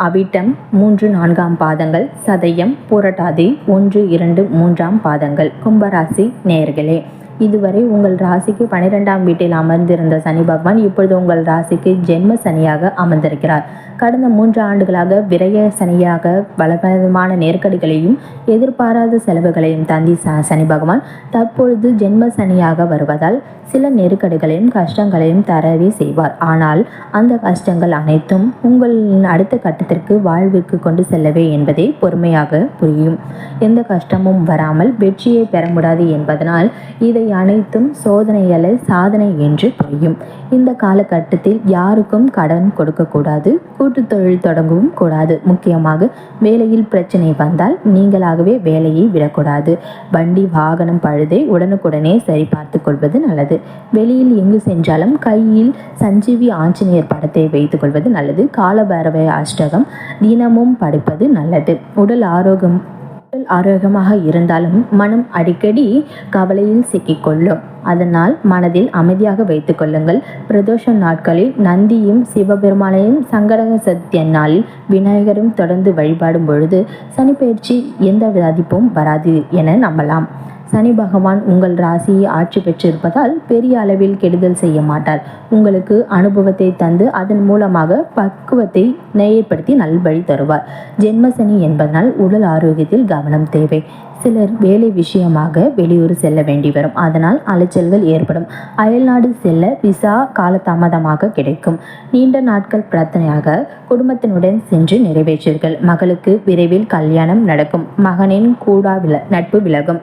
அவிட்டம் 3-4 பாதங்கள், சதயம் பூரட்டாதி 1-2-3 பாதங்கள். கும்பராசி நேயர்களே, இதுவரை உங்கள் ராசிக்கு 12ஆம் வீட்டில் அமர்ந்திருந்த சனி பகவான் இப்பொழுது உங்கள் ராசிக்கு ஜென்ம சனியாக அமர்ந்திருக்கிறார். கடந்த 3 ஆண்டுகளாக விரய சனியாக பலவிதமான நெருக்கடிகளையும் எதிர்பாராத செலவுகளையும் தாண்டி சனி பகவான் தற்பொழுது ஜென்ம சனியாக வருவதால் சில நெருக்கடிகளையும் கஷ்டங்களையும் தரவே செய்வார். ஆனால் அந்த கஷ்டங்கள் அனைத்தும் உங்களின் அடுத்த கட்டத்திற்கு வாழ்விற்கு கொண்டு செல்லவே என்பதை பொறுமையாக புரியும். எந்த கஷ்டமும் வராமல் வெற்றியை பெற முடியாது என்பதனால் இதை அனைத்தும் சோதனைகளை சாதனை என்று புரியும். இந்த காலகட்டத்தில் யாருக்கும் கடன் கொடுக்கக்கூடாது, கூட்டு தொழில் தொடங்கவும் கூடாது. முக்கியமாக வேலையில் பிரச்சனை வந்தால் நீங்களாகவே வேலையை விடக்கூடாது. வண்டி வாகனம் பழுதை உடனுக்குடனே சரி பார்த்து கொள்வது நல்லது. வெளியில் எங்கு சென்றாலும் கையில் சஞ்சீவி ஆஞ்சநேயர் படத்தை வைத்துக் கொள்வது நல்லது. காலபைரவ அஷ்டகம் தினமும் படிப்பது நல்லது. உடல் ஆரோக்கியமாக இருந்தாலும் மனம் அடிக்கடி கவலையில் சிக்கிக்கொள்ளும். அதனால் மனதில் அமைதியாக வைத்துக் கொள்ளுங்கள். பிரதோஷ நாட்களில் நந்தியும் சிவபெருமானையும், சங்கடக சதுர்த்தி நாளில் விநாயகரும் தொடர்ந்து வழிபாடும் பொழுது சனிப்பெயர்ச்சி எந்த பாதிப்பும் வராது என நம்பலாம். சனி பகவான் உங்கள் ராசியை ஆட்சி பெற்றிருப்பதால் பெரிய அளவில் கெடுதல் செய்ய மாட்டார். உங்களுக்கு அனுபவத்தை தந்து அதன் மூலமாக பக்குவத்தை ஏற்படுத்தி நல்வழி தருவார். ஜென்ம சனி என்பதனால் உடல் ஆரோக்கியத்தில் கவனம் தேவை. சிலர் வேலை விஷயமாக வெளியூர் செல்ல வேண்டி வரும். அதனால் அலைச்சல்கள் ஏற்படும். அயல்நாடு செல்ல விசா காலதாமதமாக கிடைக்கும். நீண்ட நாட்கள் பிரார்த்தனையாக குடும்பத்தினுடன் சென்று நிறைவேற்றுங்கள். மகளுக்கு விரைவில் கல்யாணம் நடக்கும். மகனின் நட்பு விலகும்.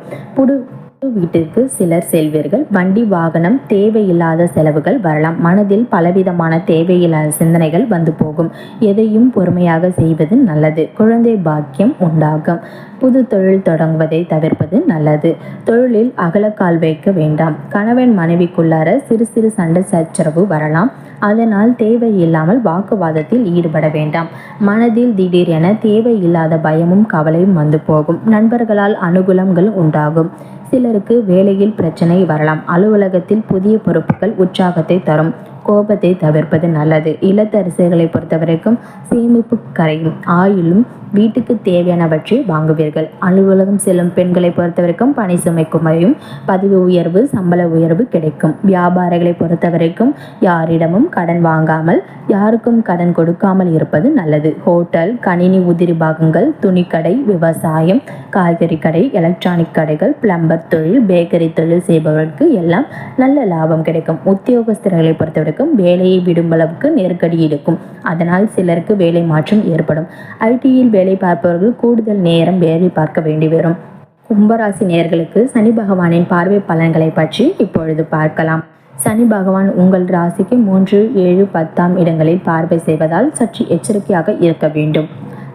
வீட்டிற்கு சிலர் செல்வீர்கள். வண்டி வாகனம் தேவையில்லாத செலவுகள் வரலாம். மனதில் பலவிதமான தேவையில்லாத சிந்தனைகள் வந்து போகும். எதையும் பொறுமையாக செய்வது நல்லது. குழந்தை பாக்கியம் உண்டாகும். புது தொழில் தொடங்குவதை தவிர்ப்பது நல்லது. தொழிலில் அகலக்கால் வைக்க வேண்டாம். கணவன் மனைவிக்குள்ளார சிறு சிறு சண்டை சச்சரவு வரலாம். அதனால் தேவையில்லாமல் வாக்குவாதத்தில் ஈடுபட வேண்டாம். மனதில் திடீரென தேவையில்லாத பயமும் கவலையும் வந்து போகும். நண்பர்களால் அனுகூலங்கள் உண்டாகும். சிலருக்கு வேலையில் பிரச்சனை வரலாம். அலுவலகத்தில் புதிய பொறுப்புகள் உற்சாகத்தை தரும். கோபத்தை தவிர்ப்பது நல்லது. இல்லத்தரசிகளை பொறுத்தவரைக்கும் சேமிப்பு கரையும். ஆயிலும் வீட்டுக்கு தேவையானவற்றை வாங்குவீர்கள். அலுவலகம் செல்லும் பெண்களை பொறுத்தவரைக்கும் பணி சுமை குறையும். பதவி உயர்வு, சம்பள உயர்வு கிடைக்கும். வியாபாரிகளை பொறுத்தவரைக்கும் யாரிடமும் கடன் வாங்காமல் யாருக்கும் கடன் கொடுக்காமல் இருப்பது நல்லது. ஹோட்டல், கணினி உதிரி பாகங்கள், துணிக்கடை, விவசாயம், காய்கறி கடை, எலக்ட்ரானிக் கடைகள், பிளம்பர் தொழில், பேக்கரி தொழில் செய்பவர்களுக்கு எல்லாம் நல்ல லாபம் கிடைக்கும். உத்தியோகஸ்தர்களை பொறுத்தவரைக்கும் வேலையை விடும் அளவுக்கு நெருக்கடி இருக்கும். அதனால் சிலருக்கு வேலை மாற்றம் ஏற்படும். ஐடியில் வேலை பார்ப்பவர்கள் கூடுதல் நேரம் வேலை பார்க்க வேண்டி வரும். கும்பராசி நேயர்களுக்கு சனி பகவானின் பார்வை பலன்களை பற்றி இப்பொழுது பார்க்கலாம். சனி பகவான் உங்கள் ராசிக்கு 3, 7, 10ஆம் இடங்களில் பார்வை செய்வதால் சற்று எச்சரிக்கையாக இருக்க வேண்டும்.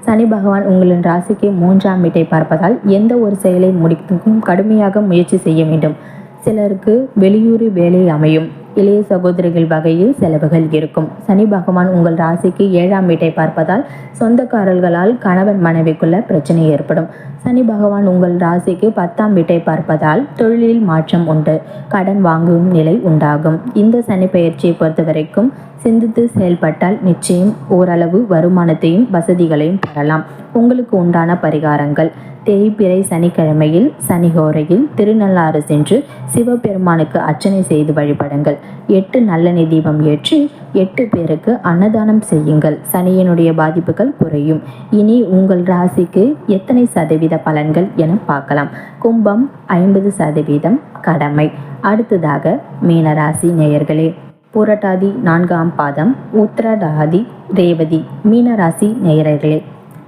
சனி பகவான் உங்களின் ராசிக்கு 3ஆம் வீட்டை பார்ப்பதால் எந்த ஒரு செயலை முடிக்கும் கடுமையாக முயற்சி செய்ய வேண்டும். சிலருக்கு வெளியூர் வேலை அமையும். இளைய சகோதரிகள் வகையில் செலவுகள் இருக்கும். சனி பகவான் உங்கள் ராசிக்கு 7ஆம் வீட்டை பார்ப்பதால் சொந்தக்காரர்களால் கணவன் மனைவிக்குள்ள பிரச்சனை ஏற்படும். சனி பகவான் உங்கள் ராசிக்கு 10ஆம் வீட்டை பார்ப்பதால் தொழிலில் மாற்றம் உண்டு. கடன் வாங்கும் நிலை உண்டாகும். இந்த சனி பெயர்ச்சியை பொறுத்தவரைக்கும் சிந்தித்து செயல்பட்டால் நிச்சயம் ஓரளவு வருமானத்தையும் வசதிகளையும் பெறலாம். உங்களுக்கு உண்டான பரிகாரங்கள்: தேய்பிறை சனிக்கிழமையில் சனிகோரையில் திருநள்ளாறு சென்று சிவபெருமானுக்கு அர்ச்சனை செய்து வழிபடுங்கள். 8 நல்லெண்ணெய் தீபம் ஏற்றி 8 பேருக்கு அன்னதானம் செய்யுங்கள். சனியினுடைய பாதிப்புகள் குறையும். இனி உங்கள் ராசிக்கு எத்தனை சதவீத பலன்கள் என பார்க்கலாம். கும்பம் 50% கடமை. அடுத்ததாக மீனராசி நேயர்களே, புரட்டாதி 4ஆம் பாதம், உத்திரடாதி, ரேவதி மீனராசி நேயர்களே,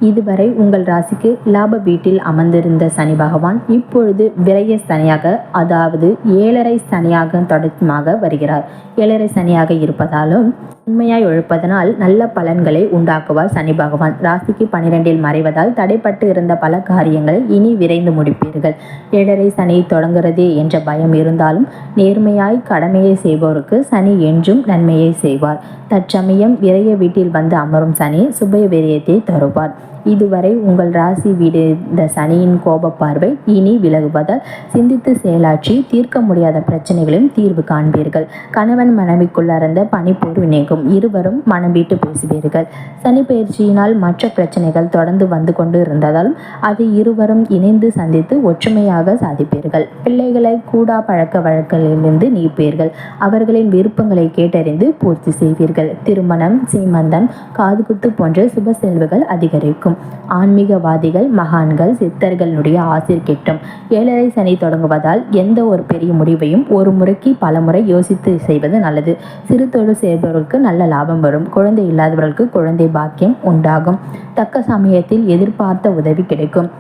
இதுவரை உங்கள் ராசிக்கு லாப வீட்டில் அமர்ந்திருந்த சனி பகவான் இப்பொழுது விரய சனியாக, அதாவது 7.5 சனியாக தொடர்ச்சியாக வருகிறார். 7.5 சனியாக இருப்பதாலும் உண்மையாய் உழைப்பதனால் நல்ல பலன்களை உண்டாக்குவார் சனி பகவான். ராசிக்கு 12 மறைவதால் தடைப்பட்டு இருந்த பல காரியங்களை இனி விரைந்து முடிப்பீர்கள். 7.5 சனி தொடங்குகிறதே என்ற பயம் இருந்தாலும் நேர்மையாய் கடமையை செய்பவருக்கு சனி என்றும் நன்மையை செய்வார். தற்சமயம் விரைய வீட்டில் வந்து அமரும் சனி சுப விரயத்தை தருவார். இதுவரை உங்கள் ராசி வீடு இந்த சனியின் கோப பார்வை இனி விலகுவதால் சிந்தித்து செயலாற்றி தீர்க்க முடியாத பிரச்சனைகளையும் தீர்வு காண்பீர்கள். கணவன் மனைவிக்குள்ளறந்த பனிப்போர் நீங்கும். இருவரும் மனம் விட்டு பேசுவீர்கள். சனி பயிற்சியினால் மற்ற பிரச்சனைகள் தொடர்ந்து வந்து கொண்டு இருந்ததாலும் அதை இருவரும் இணைந்து சந்தித்து ஒற்றுமையாக சாதிப்பீர்கள். பிள்ளைகளை கூடா பழக்க வழக்கிலிருந்து நீப்பீர்கள். அவர்களின் விருப்பங்களை கேட்டறிந்து பூர்த்தி செய்வீர்கள். திருமணம், சீமந்தம், காதுகுத்து போன்ற சுப செல்வுகள் அதிகரிக்கும். ஆன்மீகவாதிகள், மகான்கள், சித்தர்களுடைய ஆசிர் கிட்டும். 7.5 சனி தொடங்குவதால் எந்த ஒரு பெரிய முடிவையும் ஒரு முறைக்கு பல முறை யோசித்து செய்வது நல்லது. சிறு தொழில் செய்பவர்களுக்கு நல்ல லாபம் வரும். குழந்தை இல்லாதவர்களுக்கு குழந்தை பாக்கியம் உண்டாகும். தக்க சமயத்தில் எதிர்பார்த்த உதவி கிடைக்கும்.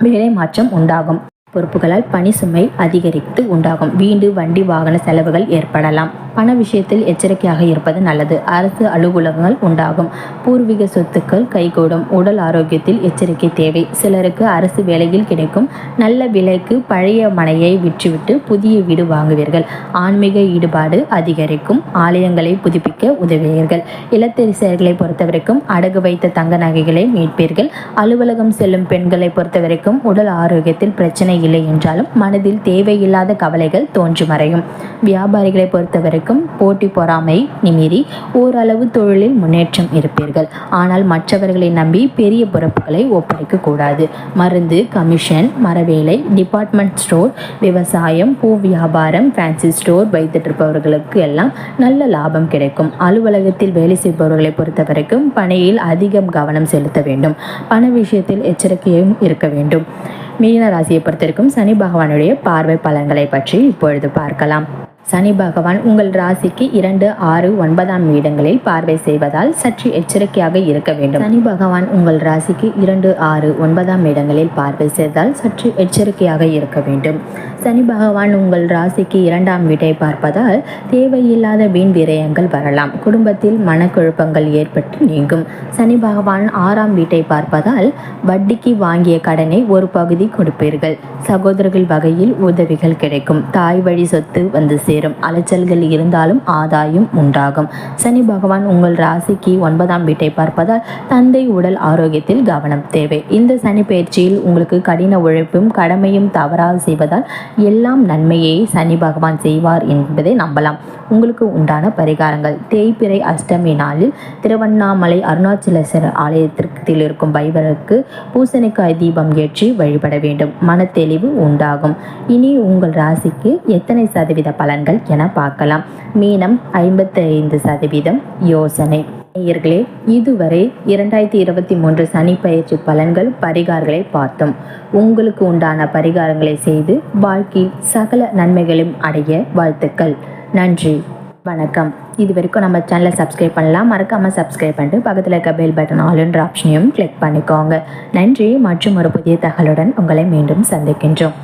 வேலை மாற்றம் உண்டாகும். பொறுப்புகளால் பணி சுமை அதிகரித்து உண்டாகும். வீடு, வண்டி, வாகன செலவுகள் ஏற்படலாம். பண விஷயத்தில் எச்சரிக்கையாக இருப்பது நல்லது. அரசு அலுவலகங்கள் உண்டாகும். பூர்வீக சொத்துக்கள் கைகூடும். உடல் ஆரோக்கியத்தில் எச்சரிக்கை தேவை. சிலருக்கு அரசு வேலையில் கிடைக்கும். நல்ல விலைக்கு பழைய மனையை விற்றுவிட்டு புதிய வீடு வாங்குவீர்கள். ஆன்மீக ஈடுபாடு அதிகரிக்கும். ஆலயங்களை புதுப்பிக்க உதவுவீர்கள். இல்லத்தரசியர்களை பொறுத்தவரைக்கும் அடகு வைத்த தங்க நகைகளை மீட்பீர்கள். அலுவலகம் செல்லும் பெண்களை பொறுத்தவரைக்கும் உடல் ஆரோக்கியத்தில் பிரச்சனை இல்லை என்றாலும் மனதில் தேவையில்லாத கவலைகள் தோன்றி மறையும். வியாபாரிகளை பொறுத்தவரைக்கும் போட்டி பொறாமை நிமிரி ஓரளவு தொழிலில் முன்னேற்றம் இருப்பீர்கள். ஆனால் மற்றவர்களை நம்பி பெரிய பொறுப்புகளை ஒப்படைக்க கூடாது. மருந்து, கமிஷன், மரவேலை, டிபார்ட்மெண்ட் ஸ்டோர், விவசாயம், பூ வியாபாரம், ஃபேன்சி ஸ்டோர் வைத்துட்டு இருப்பவர்களுக்கு எல்லாம் நல்ல லாபம் கிடைக்கும். அலுவலகத்தில் வேலை செய்பவர்களை பொறுத்தவரைக்கும் பணியில் அதிகம் கவனம் செலுத்த வேண்டும். பண விஷயத்தில் எச்சரிக்கையும் இருக்க வேண்டும். மீன ராசியை பொறுத்திருக்கும் சனி பகவானுடைய பார்வை பலன்களை பற்றி இப்பொழுது பார்க்கலாம். சனி பகவான் உங்கள் ராசிக்கு 2, 6, 9 இடங்களில் பார்வை செய்வதால் சற்று எச்சரிக்கையாக இருக்க வேண்டும். சனி பகவான் உங்கள் ராசிக்கு 2, 6, 9 இடங்களில் பார்வை செய்தால் சற்று எச்சரிக்கையாக இருக்க வேண்டும். சனி பகவான் உங்கள் ராசிக்கு 2ஆம் வீட்டை பார்ப்பதால் தேவையில்லாத வீண் விரயங்கள் வரலாம். குடும்பத்தில் மனக்குழப்பங்கள் ஏற்பட்டு நீங்கும். சனி பகவான் 6ஆம் வீட்டை பார்ப்பதால் வட்டிக்கு வாங்கிய கடனை ஒரு பகுதி கொடுப்பீர்கள். சகோதரர்கள் வகையில் உதவிகள் கிடைக்கும். தாய் வழி சொத்து வந்து சேரும். அலைச்சல்கள் இருந்தாலும் ஆதாயம் உண்டாகும். சனி பகவான் உங்கள் ராசிக்கு 9ஆம் வீட்டை பார்ப்பதால் தந்தை உடல் ஆரோக்கியத்தில் கவனம் தேவை. இந்த சனி பயிற்சியில் உங்களுக்கு கடின உழைப்பும் கடமையும் தவறாக செய்வதால் எல்லாம் நன்மையை சனி பகவான் செய்வார் என்பதை நம்பலாம். உங்களுக்கு உண்டான பரிகாரங்கள்: தேய்பிறை அஷ்டமி நாளில் திருவண்ணாமலை அருணாச்சலேஸ்வரர் ஆலயத்தில் இருக்கும் பைரவருக்கு பூசணிக்காய் தீபம் ஏற்றி வழிபட வேண்டும். மனத்தெளிவு உண்டாகும். இனி உங்கள் ராசிக்கு எத்தனை சதவீத பலன்கள் என பார்க்கலாம். மீனம் 55%. யோசனை. நேயர்களே, இதுவரை 2023 சனி பயிற்சி பலன்கள் பரிகாரங்களை பார்த்தோம். உங்களுக்கு உண்டான பரிகாரங்களை செய்து வாழ்க்கையில் சகல நன்மைகளையும் அடைய வாழ்த்துக்கள். நன்றி, வணக்கம். இது வரைக்கும் நம்ம சேனலை சப்ஸ்கிரைப் பண்ணலாம். மறக்காமல் சப்ஸ்கிரைப் பண்ணிட்டு பக்கத்தில் இருக்க பெல் பட்டன் ஆல்ன்ற ஆப்ஷனையும் கிளிக் பண்ணிக்கோங்க. நன்றி. மற்றும் ஒரு புதிய தகவலுடன் உங்களை மீண்டும் சந்திக்கின்றோம்.